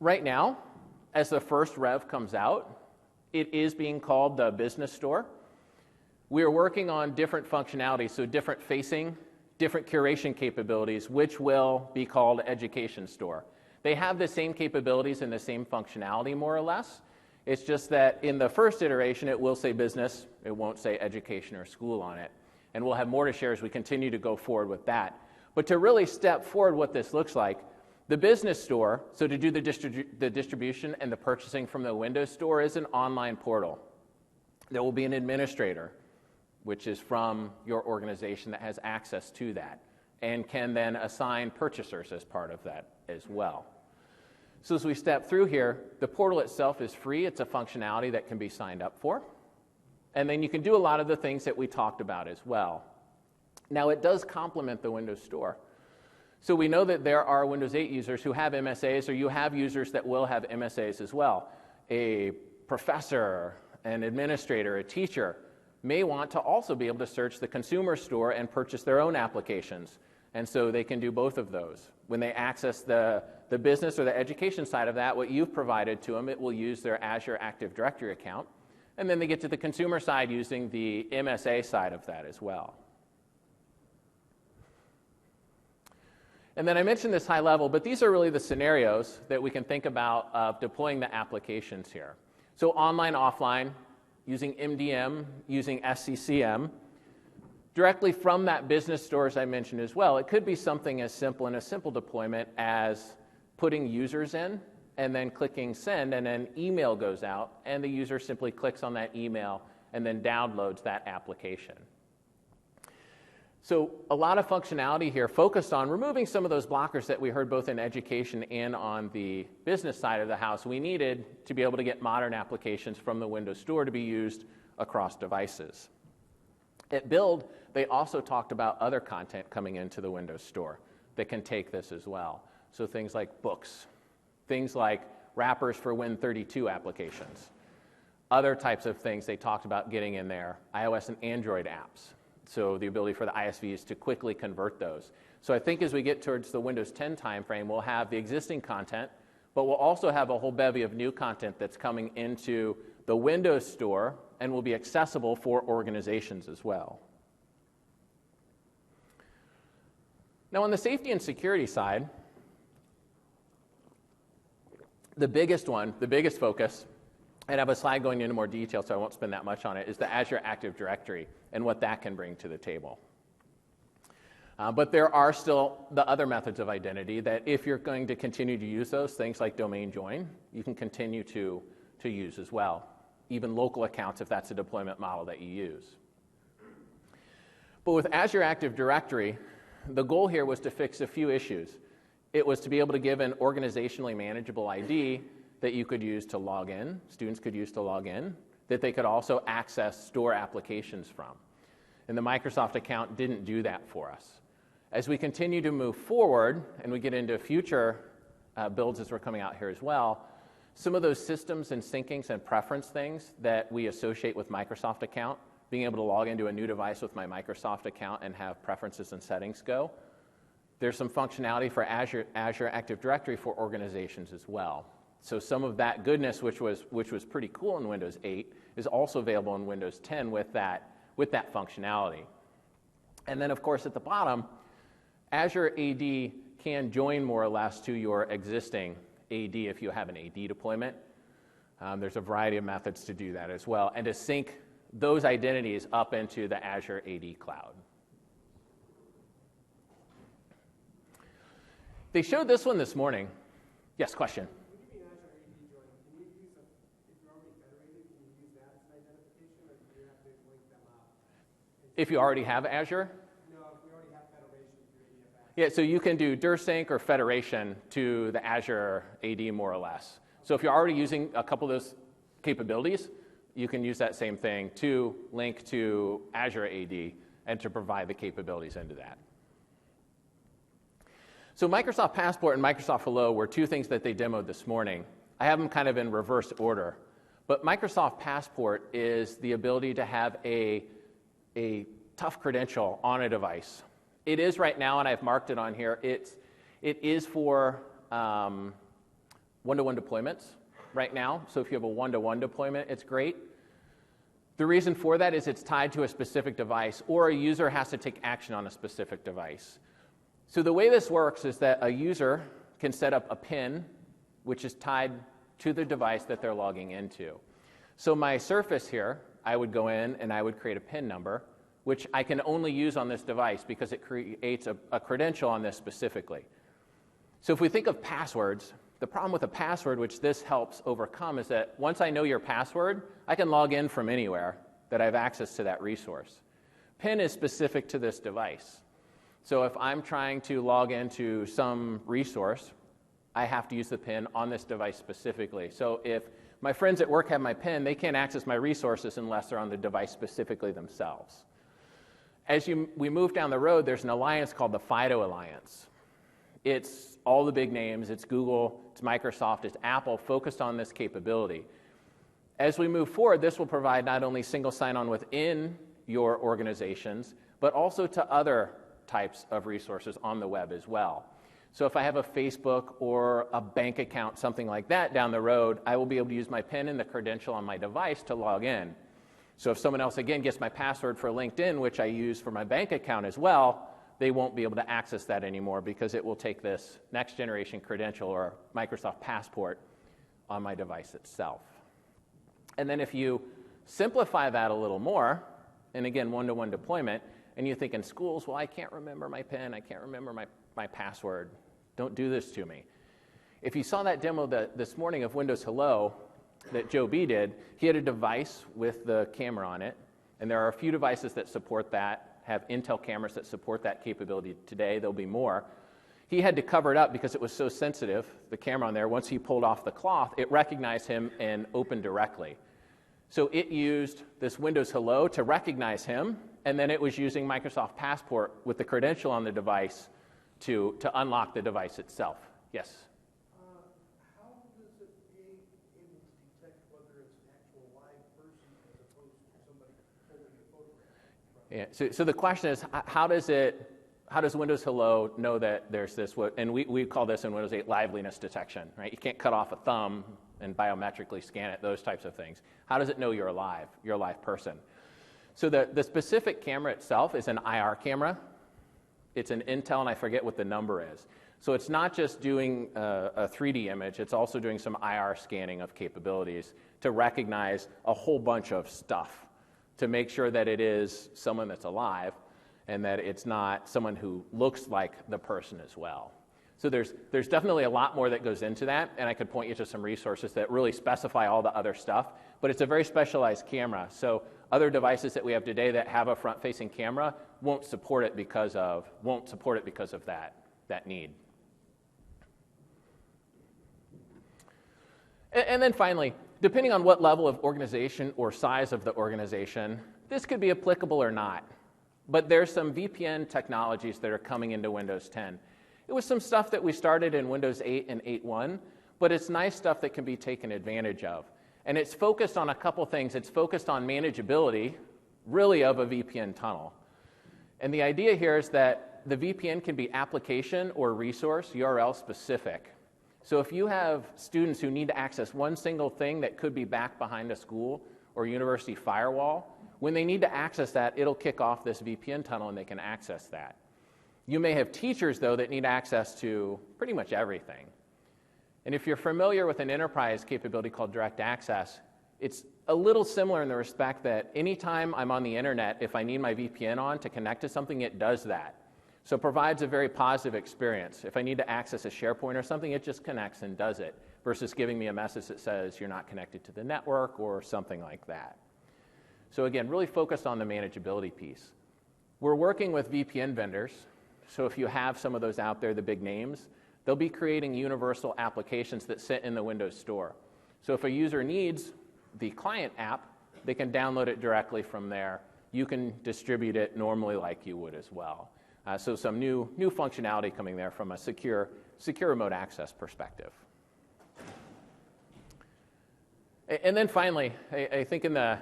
Right now, as the first rev comes out, it is being called the Business Store. We are working on different functionalities, so different facing, different curation capabilities, which will be called Education Store. They have the same capabilities and the same functionality, more or less. It's just that in the first iteration, it will say business. It won't say education or school on it. And we'll have more to share as we continue to go forward with that. But to really step forward what this looks like, the Business Store, so to do the distribution and the purchasing from the Windows Store, is an online portal. There will be an administrator, which is from your organization that has access to that and can then assign purchasers as part of that as well. So as we step through here, the portal itself is free. It's a functionality that can be signed up for. And then you can do a lot of the things that we talked about as well. Now, it does complement the Windows Store. So we know that there are Windows 8 users who have MSAs, or you have users that will have MSAs as well. A professor, an administrator, a teacher may want to also be able to search the consumer store and purchase their own applications. And so they can do both of those. When they access the business or the education side of that, what you've provided to them, it will use their Azure Active Directory account. And then they get to the consumer side using the MSA side of that as well. And then I mentioned this high level, but these are really the scenarios that we can think about of deploying the applications here. So online, offline, using MDM, using SCCM, directly from that business store, as I mentioned as well. It could be something as simple in a simple deployment as putting users in and then clicking send, and an email goes out, and the user simply clicks on that email and then downloads that application. So a lot of functionality here focused on removing some of those blockers that we heard both in education and on the business side of the house. We needed to be able to get modern applications from the Windows Store to be used across devices. At Build, they also talked about other content coming into the Windows Store that can take this as well. So things like books, things like wrappers for Win32 applications, other types of things they talked about getting in there, iOS and Android apps. So the ability for the ISVs to quickly convert those. So I think as we get towards the Windows 10 timeframe, we'll have the existing content, but we'll also have a whole bevy of new content that's coming into the Windows Store and will be accessible for organizations as well. Now on the safety and security side, the biggest focus, and I have a slide going into more detail, so I won't spend that much on it, is the Azure Active Directory and what that can bring to the table. But there are still the other methods of identity that if you're going to continue to use those, things like domain join, you can continue to use as well. Even local accounts if that's a deployment model that you use. But with Azure Active Directory, the goal here was to fix a few issues. It was to be able to give an organizationally manageable ID that you could use to log in, students could use to log in, that they could also access store applications from. And the Microsoft account didn't do that for us. As we continue to move forward, and we get into future builds as we're coming out here as well, some of those systems and syncings and preference things that we associate with Microsoft account, being able to log into a new device with my Microsoft account and have preferences and settings go, there's some functionality for Azure Active Directory for organizations as well. So some of that goodness, which was pretty cool in Windows 8, is also available in Windows 10 with that functionality. And then, of course, at the bottom, Azure AD can join more or less to your existing AD if you have an AD deployment. There's a variety of methods to do that as well, and to sync those identities up into the Azure AD cloud. They showed this one this morning. Yes, question? If you already have Azure? No, if we already have federation through ADFS. Yeah, so you can do DirSync or federation to the Azure AD more or less. So if you're already using a couple of those capabilities, you can use that same thing to link to Azure AD and to provide the capabilities into that. So Microsoft Passport and Microsoft Hello were two things that they demoed this morning. I have them kind of in reverse order. But Microsoft Passport is the ability to have a tough credential on a device. It is right now, and I've marked it on here, it is for one-to-one deployments right now. So if you have a one-to-one deployment, it's great. The reason for that is it's tied to a specific device, or a user has to take action on a specific device. So the way this works is that a user can set up a PIN, which is tied to the device that they're logging into. So my Surface here, I would go in and I would create a PIN number, which I can only use on this device because it creates a credential on this specifically. So if we think of passwords, The problem with a password, which this helps overcome, is that once I know your password, I can log in from anywhere that I have access to that resource. PIN is specific to this device. So if I'm trying to log into some resource, I have to use the PIN on this device specifically. So if my friends at work have my PIN, they can't access my resources unless they're on the device specifically themselves. As we move down the road, there's an alliance called the FIDO Alliance. It's all the big names. It's Google, it's Microsoft, it's Apple, focused on this capability. As we move forward, this will provide not only single sign-on within your organizations, but also to other types of resources on the web as well. So if I have a Facebook or a bank account, something like that down the road, I will be able to use my PIN and the credential on my device to log in. So if someone else, again, gets my password for LinkedIn, which I use for my bank account as well, they won't be able to access that anymore because it will take this next generation credential or Microsoft Passport on my device itself. And then if you simplify that a little more, and again, one-to-one deployment, and you think in schools, well, I can't remember my PIN, I can't remember my password, don't do this to me. If you saw that demo this morning of Windows Hello that Joe B did, he had a device with the camera on it, and there are a few devices that support that, have Intel cameras that support that capability today. There'll be more. He had to cover it up because it was so sensitive, the camera on there. Once he pulled off the cloth, it recognized him and opened directly. So it used this Windows Hello to recognize him, and then it was using Microsoft Passport with the credential on the device to unlock the device itself. Yes? How does it be able to detect whether it's an actual live person as opposed to somebody holding a photograph? Yeah. So the question is, how does Windows Hello know that there's this, and we call this in Windows 8 liveliness detection, right? You can't cut off a thumb and biometrically scan it, those types of things. How does it know you're alive person? So the specific camera itself is an IR camera. It's an Intel, and I forget what the number is. So it's not just doing a 3D image, it's also doing some IR scanning of capabilities to recognize a whole bunch of stuff to make sure that it is someone that's alive and that it's not someone who looks like the person as well. So there's definitely a lot more that goes into that, and I could point you to some resources that really specify all the other stuff, but it's a very specialized camera. So other devices that we have today that have a front-facing camera won't support it because of that need. And then finally, depending on what level of organization or size of the organization, this could be applicable or not. But there's some VPN technologies that are coming into Windows 10. It was some stuff that we started in Windows 8 and 8.1, but it's nice stuff that can be taken advantage of. And it's focused on a couple things. It's focused on manageability, really, of a VPN tunnel. And the idea here is that the VPN can be application or resource URL specific. So if you have students who need to access one single thing that could be back behind a school or university firewall, when they need to access that, it'll kick off this VPN tunnel and they can access that. You may have teachers, though, that need access to pretty much everything. And if you're familiar with an enterprise capability called direct access, it's a little similar in the respect that anytime I'm on the internet, if I need my VPN on to connect to something, it does that. So it provides a very positive experience. If I need to access a SharePoint or something, it just connects and does it, versus giving me a message that says you're not connected to the network or something like that. So again, really focused on the manageability piece. We're working with VPN vendors. So if you have some of those out there, the big names, they'll be creating universal applications that sit in the Windows Store. So if a user needs the client app, they can download it directly from there. You can distribute it normally like you would as well. So some new functionality coming there from a secure remote access perspective. And then finally, I think in the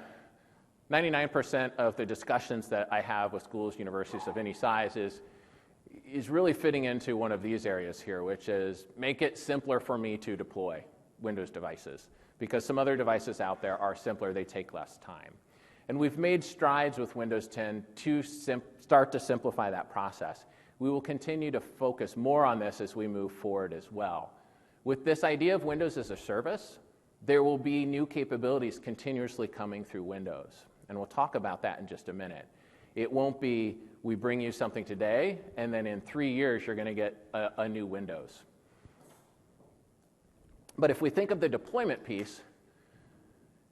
99% of the discussions that I have with schools, universities of any size is really fitting into one of these areas here, which is make it simpler for me to deploy Windows devices, because some other devices out there are simpler, they take less time. And we've made strides with Windows 10 to start to simplify that process. We will continue to focus more on this as we move forward as well. With this idea of Windows as a service, there will be new capabilities continuously coming through Windows. And we'll talk about that in just a minute. It won't be we bring you something today, and then in 3 years you're going to get a new Windows. But if we think of the deployment piece,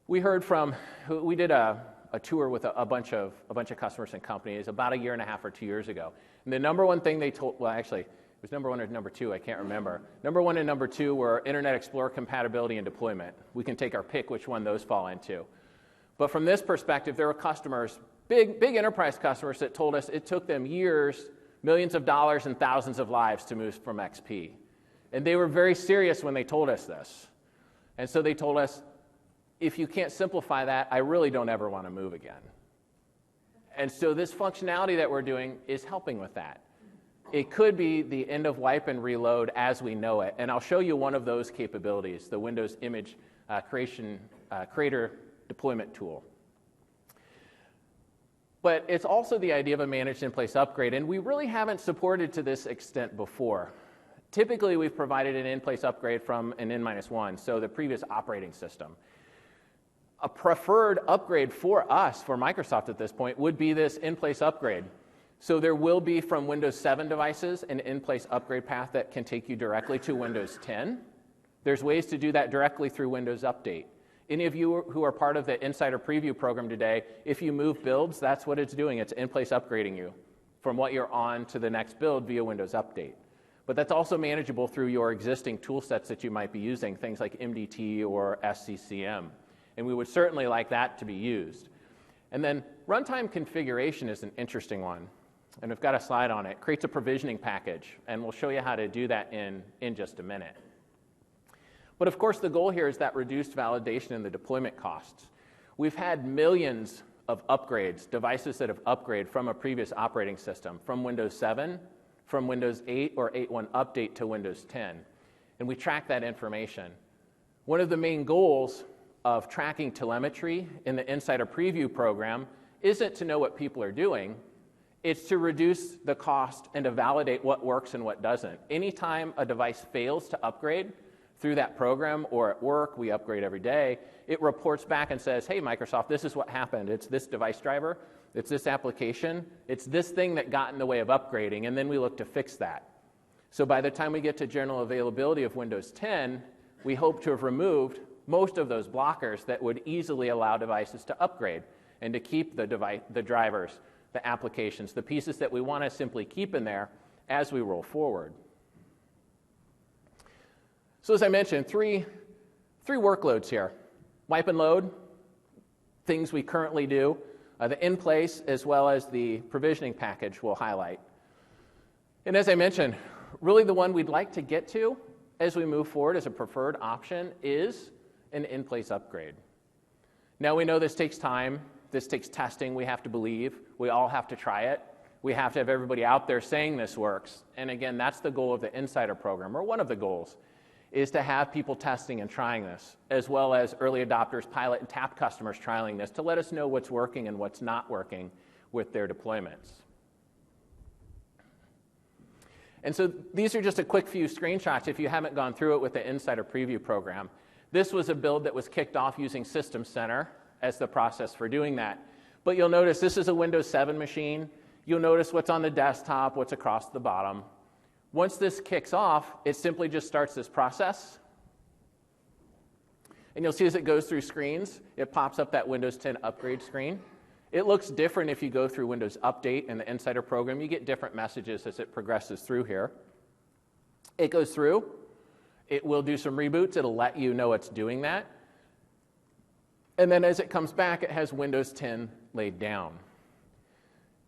we did a tour with a bunch of customers and companies about a year and a half or 2 years ago. And the number one thing they told, well, actually, it was number one or number two, I can't remember. Number one and number two were Internet Explorer compatibility and deployment. We can take our pick which one those fall into. But from this perspective, there were customers, big enterprise customers, that told us it took them years, millions of dollars, and thousands of lives to move from XP. And they were very serious when they told us this. And so they told us, if you can't simplify that, I really don't ever want to move again. And so this functionality that we're doing is helping with that. It could be the end of wipe and reload as we know it. And I'll show you one of those capabilities, the Windows Image Creator Deployment tool. But it's also the idea of a managed in-place upgrade, and we really haven't supported to this extent before. Typically, we've provided an in-place upgrade from an N-1, so the previous operating system. A preferred upgrade for us, for Microsoft at this point, would be this in-place upgrade. So there will be, from Windows 7 devices, an in-place upgrade path that can take you directly to Windows 10. There's ways to do that directly through Windows Update. Any of you who are part of the Insider Preview program today, if you move builds, that's what it's doing. It's in-place upgrading you from what you're on to the next build via Windows Update. But that's also manageable through your existing tool sets that you might be using, things like MDT or SCCM. And we would certainly like that to be used. And then runtime configuration is an interesting one. And we've got a slide on it. It creates a provisioning package, and we'll show you how to do that in just a minute. But of course, the goal here is that reduced validation and the deployment costs. We've had millions of upgrades, devices that have upgraded from a previous operating system, from Windows 7, from Windows 8 or 8.1 update to Windows 10. And we track that information. One of the main goals of tracking telemetry in the Insider Preview program isn't to know what people are doing. It's to reduce the cost and to validate what works and what doesn't. Anytime a device fails to upgrade through that program or at work, we upgrade every day, it reports back and says, hey, Microsoft, this is what happened. It's this device driver, it's this application, it's this thing that got in the way of upgrading, and then we look to fix that. So by the time we get to general availability of Windows 10, we hope to have removed most of those blockers that would easily allow devices to upgrade and to keep the drivers, the applications, the pieces that we want to simply keep in there as we roll forward. So as I mentioned, three workloads here. Wipe and load, things we currently do, the in-place, as well as the provisioning package we'll highlight. And as I mentioned, really the one we'd like to get to as we move forward as a preferred option is an in-place upgrade. Now we know this takes time, this takes testing, we have to believe, we all have to try it, we have to have everybody out there saying this works. And again, that's the goal of the Insider program, or one of the goals, is to have people testing and trying this, as well as early adopters, pilot, and tap customers trialing this to let us know what's working and what's not working with their deployments. And so these are just a quick few screenshots if you haven't gone through it with the Insider Preview program. This was a build that was kicked off using System Center as the process for doing that. But you'll notice this is a Windows 7 machine. You'll notice what's on the desktop, what's across the bottom. Once this kicks off, it simply just starts this process. And you'll see as it goes through screens, it pops up that Windows 10 upgrade screen. It looks different if you go through Windows Update and the Insider program. You get different messages as it progresses through here. It goes through. It will do some reboots. It'll let you know it's doing that. And then as it comes back, it has Windows 10 laid down.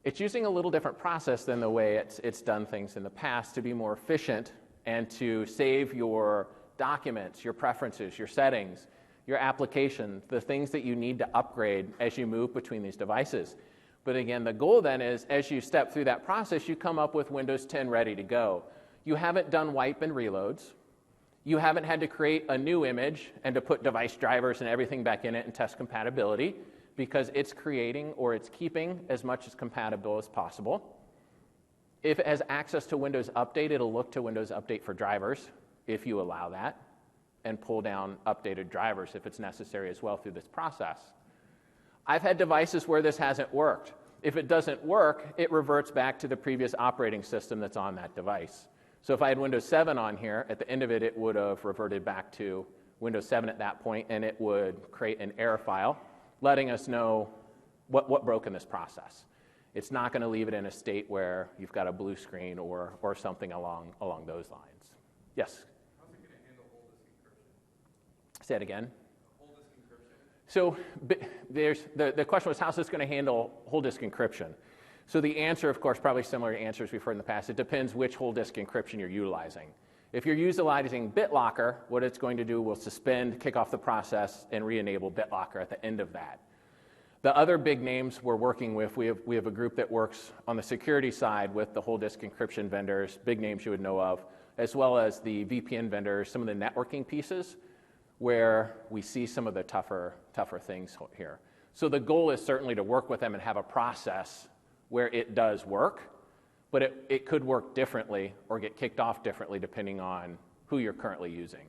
It's using a little different process than the way it's done things in the past to be more efficient and to save your documents, your preferences, your settings, your application, the things that you need to upgrade as you move between these devices. But again, the goal then is as you step through that process, you come up with Windows 10 ready to go. You haven't done wipe and reloads. You haven't had to create a new image and to put device drivers and everything back in it and test compatibility, because it's creating or it's keeping as much as compatible as possible. If it has access to Windows Update, it'll look to Windows Update for drivers, if you allow that, and pull down updated drivers if it's necessary as well through this process. I've had devices where this hasn't worked. If it doesn't work, it reverts back to the previous operating system that's on that device. So if I had Windows 7 on here, at the end of it, it would have reverted back to Windows 7 at that point, and it would create an error file letting us know what broke in this process. It's not going to leave it in a state where you've got a blue screen or something along those lines. Yes? How's it going to handle whole disk encryption? Say it again. Whole disk encryption? So the question was, how's this going to handle whole disk encryption? So the answer, of course, probably similar to answers we've heard in the past. It depends which whole disk encryption you're utilizing. If you're utilizing BitLocker, what it's going to do will suspend, kick off the process, and re-enable BitLocker at the end of that. The other big names we're working with, we have a group that works on the security side with the whole disk encryption vendors, big names you would know of, as well as the VPN vendors, some of the networking pieces, where we see some of the tougher things here. So the goal is certainly to work with them and have a process where it does work, but it could work differently or get kicked off differently depending on who you're currently using.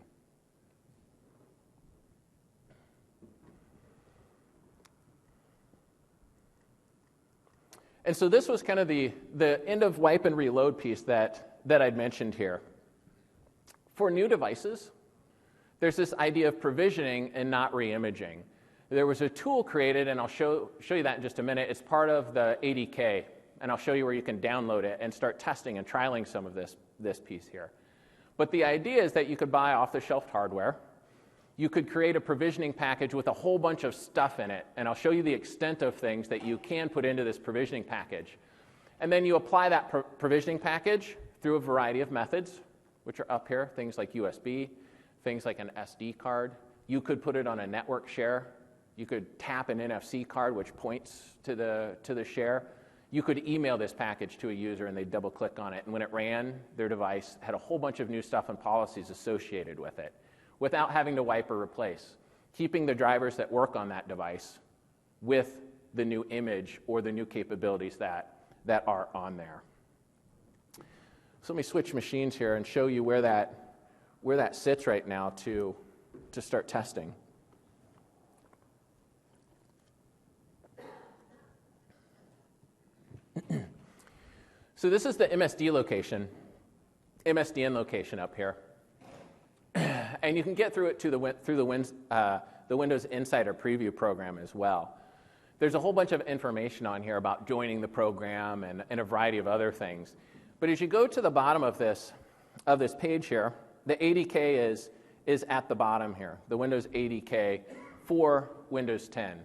And so this was kind of the end of wipe and reload piece that I'd mentioned here. For new devices, there's this idea of provisioning and not re-imaging. There was a tool created, and I'll show you that in just a minute. It's part of the ADK, and I'll show you where you can download it and start testing and trialing some of this piece here. But the idea is that you could buy off-the-shelf hardware. You could create a provisioning package with a whole bunch of stuff in it, and I'll show you the extent of things that you can put into this provisioning package. And then you apply that provisioning package through a variety of methods, which are up here, things like USB, things like an SD card. You could put it on a network share. You could tap an NFC card, which points to the share. You could email this package to a user, and they'd double-click on it. And when it ran, their device had a whole bunch of new stuff and policies associated with it, without having to wipe or replace, keeping the drivers that work on that device with the new image or the new capabilities that are on there. So let me switch machines here and show you where that sits right now to start testing. So this is the MSDN location up here. And you can get through it through the Windows Insider Preview program as well. There's a whole bunch of information on here about joining the program and a variety of other things. But as you go to the bottom of this page here, the ADK is at the bottom here, the Windows ADK for Windows 10.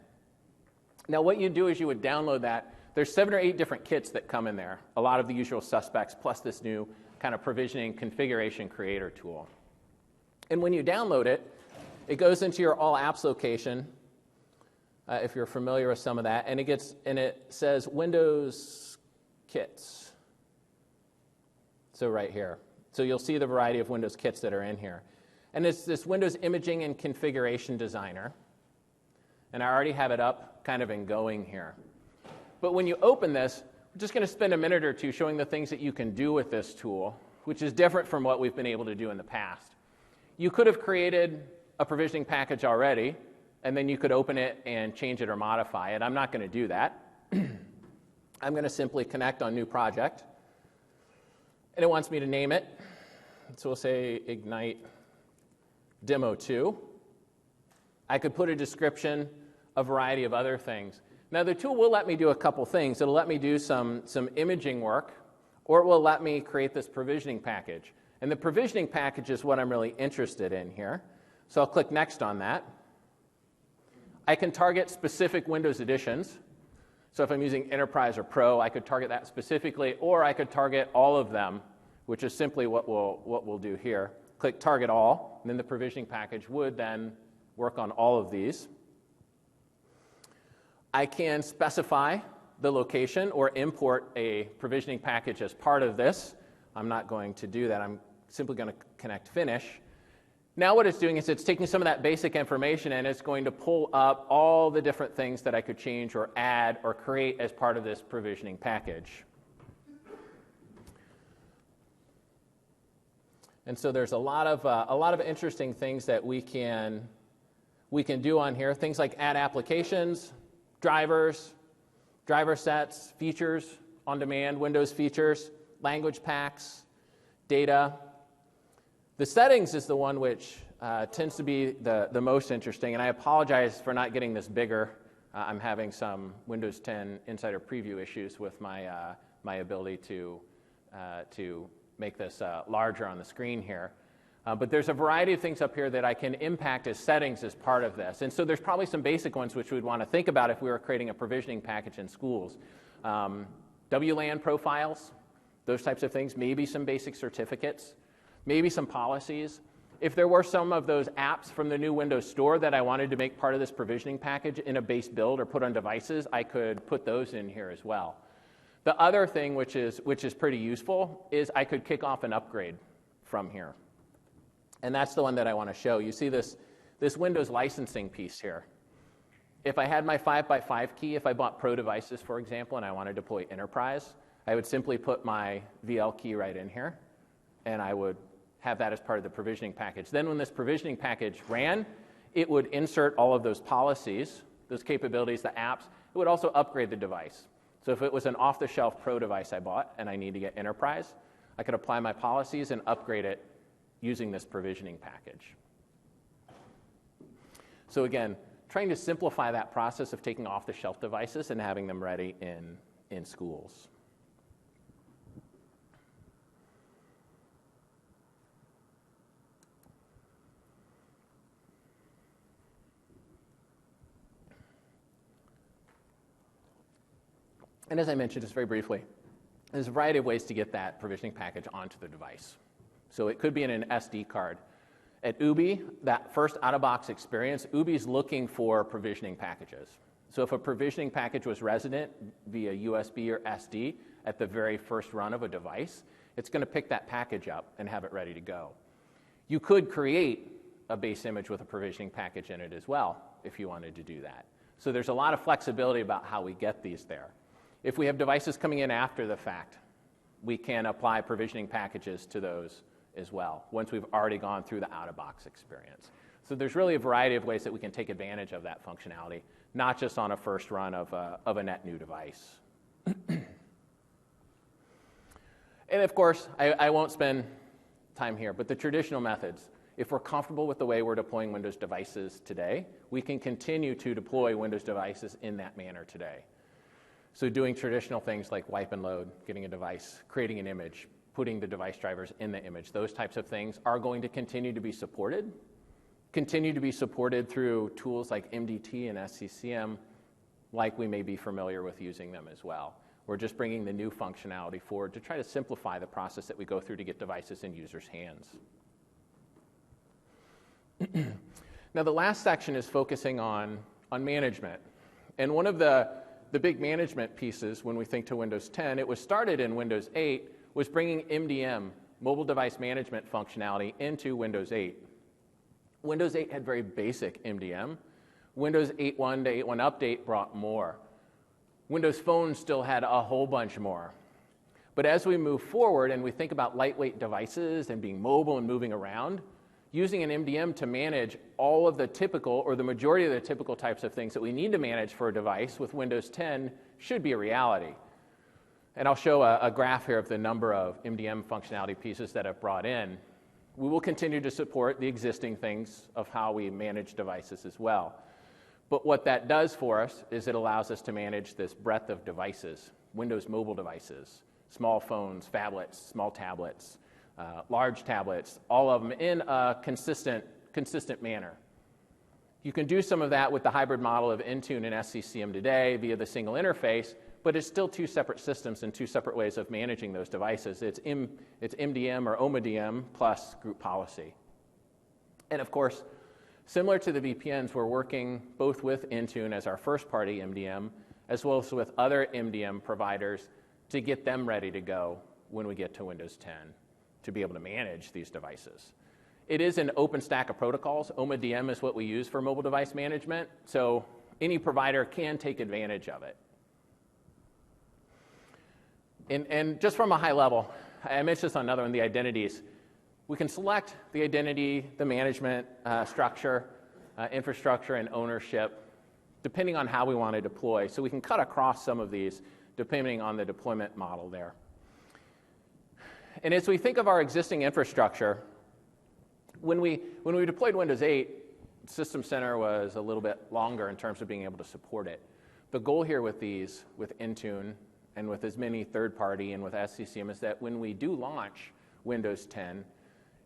Now what you do is you would download that. There's 7 or 8 different kits that come in there, a lot of the usual suspects, plus this new kind of provisioning configuration creator tool. And when you download it, it goes into your All Apps location, if you're familiar with some of that, and it says Windows Kits. So right here. So you'll see the variety of Windows kits that are in here. And it's this Windows Imaging and Configuration Designer. And I already have it up kind of and going here. But when you open this, we're just going to spend a minute or two showing the things that you can do with this tool, which is different from what we've been able to do in the past. You could have created a provisioning package already, and then you could open it and change it or modify it. I'm not going to do that. I'm going to simply connect on New Project. And it wants me to name it. So we'll say Ignite Demo 2. I could put a description, a variety of other things. Now, the tool will let me do a couple things. It'll let me do some imaging work, or it will let me create this provisioning package. And the provisioning package is what I'm really interested in here. So I'll click Next on that. I can target specific Windows editions. So if I'm using Enterprise or Pro, I could target that specifically, or I could target all of them, which is simply what we'll do here. Click Target All, and then the provisioning package would then work on all of these. I can specify the location or import a provisioning package as part of this. I'm not going to do that. I'm simply going to connect Finish. Now what it's doing is it's taking some of that basic information and it's going to pull up all the different things that I could change or add or create as part of this provisioning package. And so there's a lot of interesting things that we can do on here. Things like add applications, drivers, driver sets, features on demand, Windows features, language packs, Data. The settings is the one which tends to be the most interesting, and I apologize for not getting this bigger. I'm having some Windows 10 Insider Preview issues with my ability to make this larger on the screen here. But there's a variety of things up here that I can impact as settings as part of this. And so there's probably some basic ones which we'd want to think about if we were creating a provisioning package in schools. WLAN profiles, those types of things, maybe some basic certificates, maybe some policies. If there were some of those apps from the new Windows Store that I wanted to make part of this provisioning package in a base build or put on devices, I could put those in here as well. The other thing which is pretty useful is I could kick off an upgrade from here. And that's the one that I want to show. You see this Windows licensing piece here. If I had my 5x5 key, if I bought Pro devices, for example, and I want to deploy Enterprise, I would simply put my VL key right in here, and I would have that as part of the provisioning package. Then when this provisioning package ran, it would insert all of those policies, those capabilities, the apps. It would also upgrade the device. So if it was an off-the-shelf Pro device I bought and I need to get Enterprise, I could apply my policies and upgrade it using this provisioning package. So again, trying to simplify that process of taking off-the-shelf devices and having them ready in schools. And as I mentioned just very briefly, there's a variety of ways to get that provisioning package onto the device. So it could be in an SD card. At UBI, that first out-of-box experience, UBI's looking for provisioning packages. So if a provisioning package was resident via USB or SD at the very first run of a device, it's going to pick that package up and have it ready to go. You could create a base image with a provisioning package in it as well if you wanted to do that. So there's a lot of flexibility about how we get these there. If we have devices coming in after the fact, we can apply provisioning packages to those as well, once we've already gone through the out-of-box experience. So there's really a variety of ways that we can take advantage of that functionality, not just on a first run of a net new device. And of course, I won't spend time here, but the traditional methods, if we're comfortable with the way we're deploying Windows devices today, we can continue to deploy Windows devices in that manner today. So doing traditional things like wipe and load, getting a device, creating an image, putting the device drivers in the image, those types of things are going to continue to be supported through tools like MDT and SCCM, like we may be familiar with using them as well. We're just bringing the new functionality forward to try to simplify the process that we go through to get devices in users' hands. Now, the last section is focusing on management. And one of the big management pieces when we think to Windows 10, it was started in Windows 8, was bringing MDM, mobile device management functionality, into Windows 8. Windows 8 had very basic MDM. Windows 8.1 to 8.1 Update brought more. Windows Phone still had a whole bunch more. But as we move forward and we think about lightweight devices and being mobile and moving around, using an MDM to manage all of the typical, or the majority of the typical types of things that we need to manage for a device with Windows 10 should be a reality. And I'll show a graph here of the number of MDM functionality pieces that I've brought in. We will continue to support the existing things of how we manage devices as well. But what that does for us is it allows us to manage this breadth of devices, Windows mobile devices, small phones, phablets, small tablets, large tablets, all of them in a consistent manner. You can do some of that with the hybrid model of Intune and SCCM today via the single interface, but it's still two separate systems and two separate ways of managing those devices. It's MDM or OMADM plus group policy. And of course, similar to the VPNs, we're working both with Intune as our first-party MDM, as well as with other MDM providers to get them ready to go when we get to Windows 10 to be able to manage these devices. It is an open stack of protocols. OMADM is what we use for mobile device management, so any provider can take advantage of it. And just from a high level, I mentioned this on another one, the identities. We can select the identity, the management structure, infrastructure, and ownership, depending on how we want to deploy. So we can cut across some of these depending on the deployment model there. And as we think of our existing infrastructure, when we deployed Windows 8, System Center was a little bit longer in terms of being able to support it. The goal here with these, with Intune, and with as many third-party and with SCCM is that when we do launch Windows 10,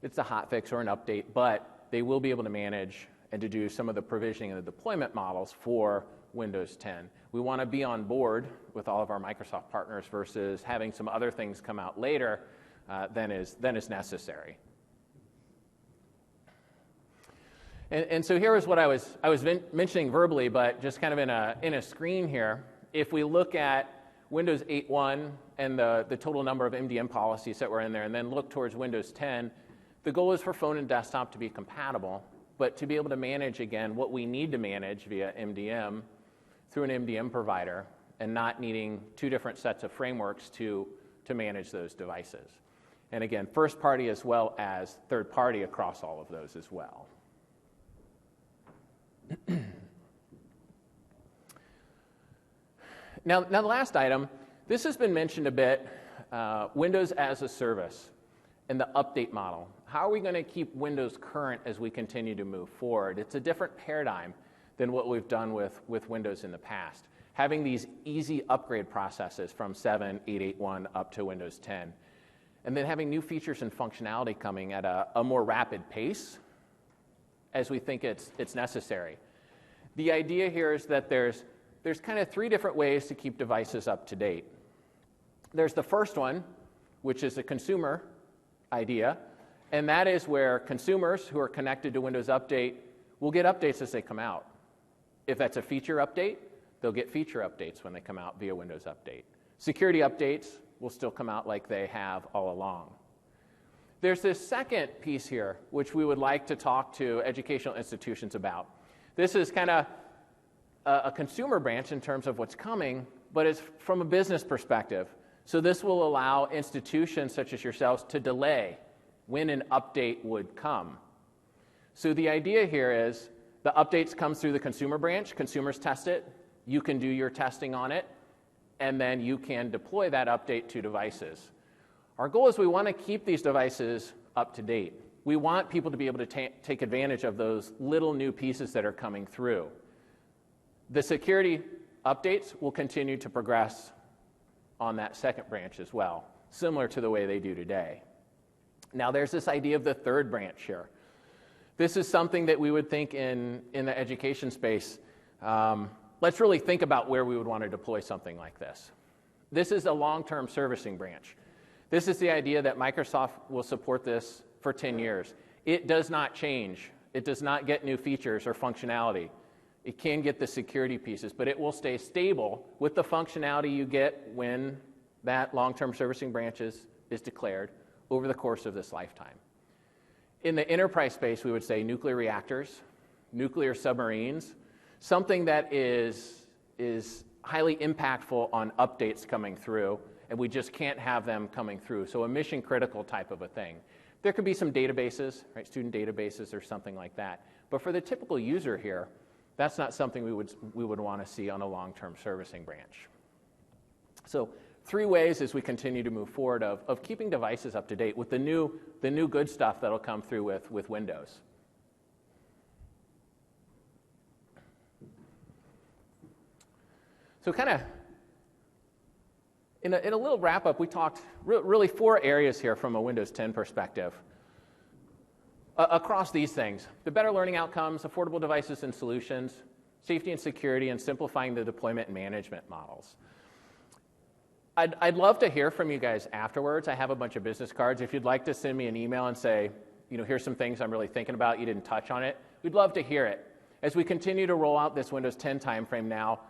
it's a hotfix or an update, but they will be able to manage and to do some of the provisioning and the deployment models for Windows 10. We want to be on board with all of our Microsoft partners versus having some other things come out later than is necessary. And so here is what I was mentioning verbally, but just kind of in a screen here. If we look at Windows 8.1 and the total number of MDM policies that were in there, and then look towards Windows 10, the goal is for phone and desktop to be compatible, but to be able to manage, again, what we need to manage via MDM through an MDM provider and not needing two different sets of frameworks to manage those devices. And again, first party as well as third party across all of those as well. Now the last item, this has been mentioned a bit, Windows as a service and the update model. How are we going to keep Windows current as we continue to move forward? It's a different paradigm than what we've done with Windows in the past. Having these easy upgrade processes from 7, 8, 8.1 up to Windows 10. And then having new features and functionality coming at a more rapid pace as we think it's necessary. The idea here is that there's kind of three different ways to keep devices up to date. There's the first one, which is a consumer idea, and that is where consumers who are connected to Windows Update will get updates as they come out. If that's a feature update, they'll get feature updates when they come out via Windows Update. Security updates will still come out like they have all along. There's this second piece here, which we would like to talk to educational institutions about. This is kind of a consumer branch in terms of what's coming, but it's from a business perspective. So this will allow institutions such as yourselves to delay when an update would come. So the idea here is the updates come through the consumer branch, consumers test it, you can do your testing on it, and then you can deploy that update to devices. Our goal is we want to keep these devices up to date. We want people to be able to take advantage of those little new pieces that are coming through. The security updates will continue to progress on that second branch as well, similar to the way they do today. Now there's this idea of the third branch here. This is something that we would think in the education space. Let's really think about where we would want to deploy something like this. This is a long-term servicing branch. This is the idea that Microsoft will support this for 10 years. It does not change. It does not get new features or functionality. It can get the security pieces, but it will stay stable with the functionality you get when that long-term servicing branch is declared over the course of this lifetime. In the enterprise space, we would say nuclear reactors, nuclear submarines, something that is highly impactful on updates coming through, and we just can't have them coming through. So a mission-critical type of a thing. There could be some databases, right, student databases or something like that. But for the typical user here, that's not something we would want to see on a long-term servicing branch. So three ways as we continue to move forward of keeping devices up to date with the new good stuff that'll come through with Windows. So kind of in a little wrap-up, we talked really four areas here from a Windows 10 perspective. Across these things, the better learning outcomes, affordable devices and solutions, safety and security, and simplifying the deployment and management models. I'd love to hear from you guys afterwards. I have a bunch of business cards. If you'd like to send me an email and say, here's some things I'm really thinking about, you didn't touch on it, we'd love to hear it. As we continue to roll out this Windows 10 timeframe now,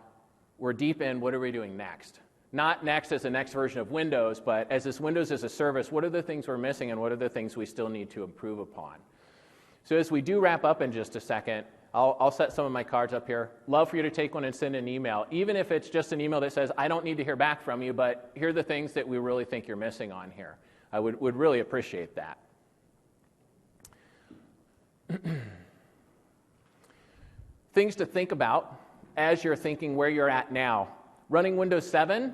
we're deep in what are we doing next? Not next as the next version of Windows, but as this Windows as a service, what are the things we're missing and what are the things we still need to improve upon? So as we do wrap up in just a second, I'll set some of my cards up here. Love for you to take one and send an email, even if it's just an email that says, I don't need to hear back from you, but here are the things that we really think you're missing on here. I would really appreciate that. Things to think about as you're thinking where you're at now. Running Windows 7,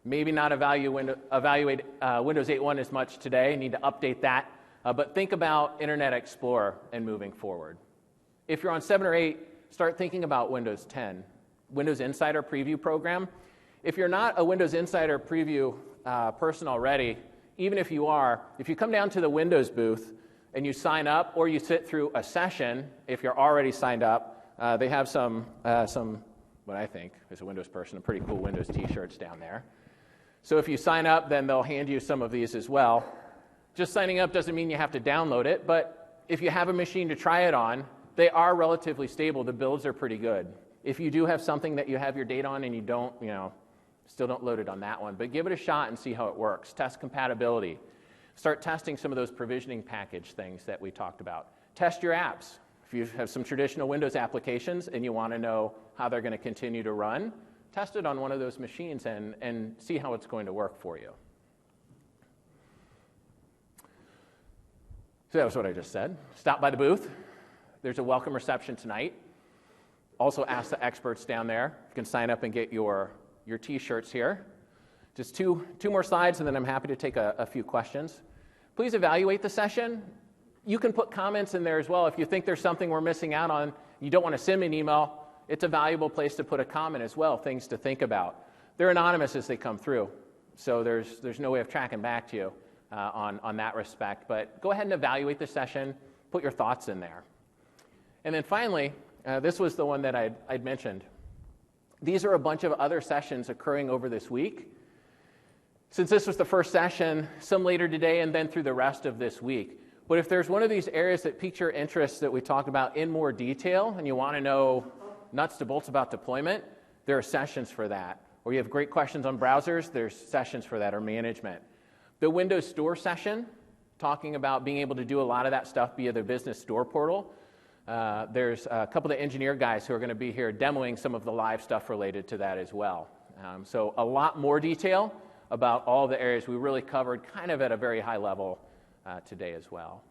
Maybe not evaluate Windows 8.1 as much today. Need to update that. But think about Internet Explorer and moving forward. If you're on 7 or 8, start thinking about Windows 10. Windows Insider Preview program. If you're not a Windows Insider Preview person already, even if you are, if you come down to the Windows booth and you sign up or you sit through a session, if you're already signed up, they have some what I think, as a Windows person, pretty cool Windows t-shirts down there. So if you sign up, then they'll hand you some of these as well. Just signing up doesn't mean you have to download it, but if you have a machine to try it on, they are relatively stable. The builds are pretty good. If you do have something that you have your data on and you don't, still don't load it on that one, but give it a shot and see how it works. Test compatibility. Start testing some of those provisioning package things that we talked about. Test your apps. If you have some traditional Windows applications and you want to know how they're going to continue to run, test it on one of those machines and see how it's going to work for you. So that was what I just said. Stop by the booth. There's a welcome reception tonight. Also ask the experts down there. You can sign up and get your t-shirts here. Just two more slides, and then I'm happy to take a few questions. Please evaluate the session. You can put comments in there as well. If you think there's something we're missing out on, you don't want to send me an email, it's a valuable place to put a comment as well, things to think about. They're anonymous as they come through, so there's no way of tracking back to you on that respect. But go ahead and evaluate the session, put your thoughts in there. And then finally, this was the one that I'd mentioned. These are a bunch of other sessions occurring over this week. Since this was the first session, some later today and then through the rest of this week. But if there's one of these areas that piqued your interest that we talked about in more detail and you want to know nuts to bolts about deployment, there are sessions for that. Or you have great questions on browsers, there's sessions for that, or management. The Windows Store session, talking about being able to do a lot of that stuff via the business store portal. There's a couple of engineer guys who are going to be here demoing some of the live stuff related to that as well. So a lot more detail about all the areas we really covered kind of at a very high level today as well.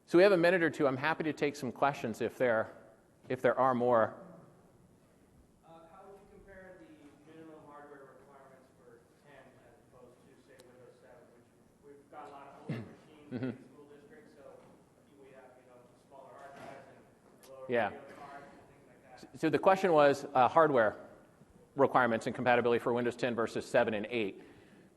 So we have a minute or two. I'm happy to take some questions if there are more. How would you compare the minimum hardware requirements for 10 as opposed to, say, Windows 7, which we've got a lot of older machines in school districts, so we have, smaller hard drives and lower video cards and things like that. So the question was hardware requirements and compatibility for Windows 10 versus 7 and 8.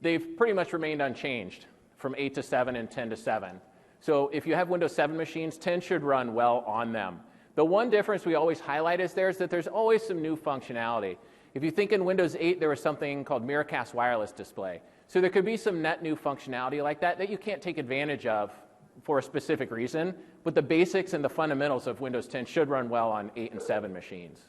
They've pretty much remained unchanged from 8 to 7 and 10 to 7. So if you have Windows 7 machines, 10 should run well on them. The one difference we always highlight is that there's always some new functionality. If you think in Windows 8, there was something called Miracast Wireless Display. So there could be some net new functionality like that you can't take advantage of for a specific reason, but the basics and the fundamentals of Windows 10 should run well on 8 and 7 machines.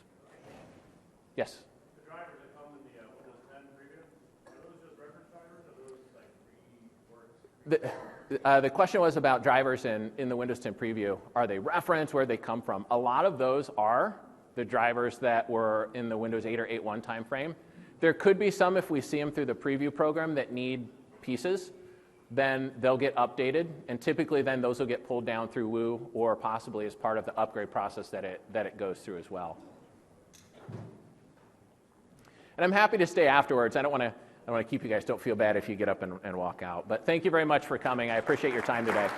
Yes? The drivers that come in the Windows 10 preview, are those just reference drivers, or are those like reworks? The question was about drivers in the Windows 10 preview. Are they reference? Where they come from? A lot of those are the drivers that were in the Windows 8 or 8.1 timeframe. There could be some, if we see them through the preview program, that need pieces. Then they'll get updated, and typically then those will get pulled down through Woo or possibly as part of the upgrade process that it goes through as well. And I'm happy to stay afterwards. I don't want to keep you guys. Don't feel bad if you get up and walk out. But thank you very much for coming. I appreciate your time today.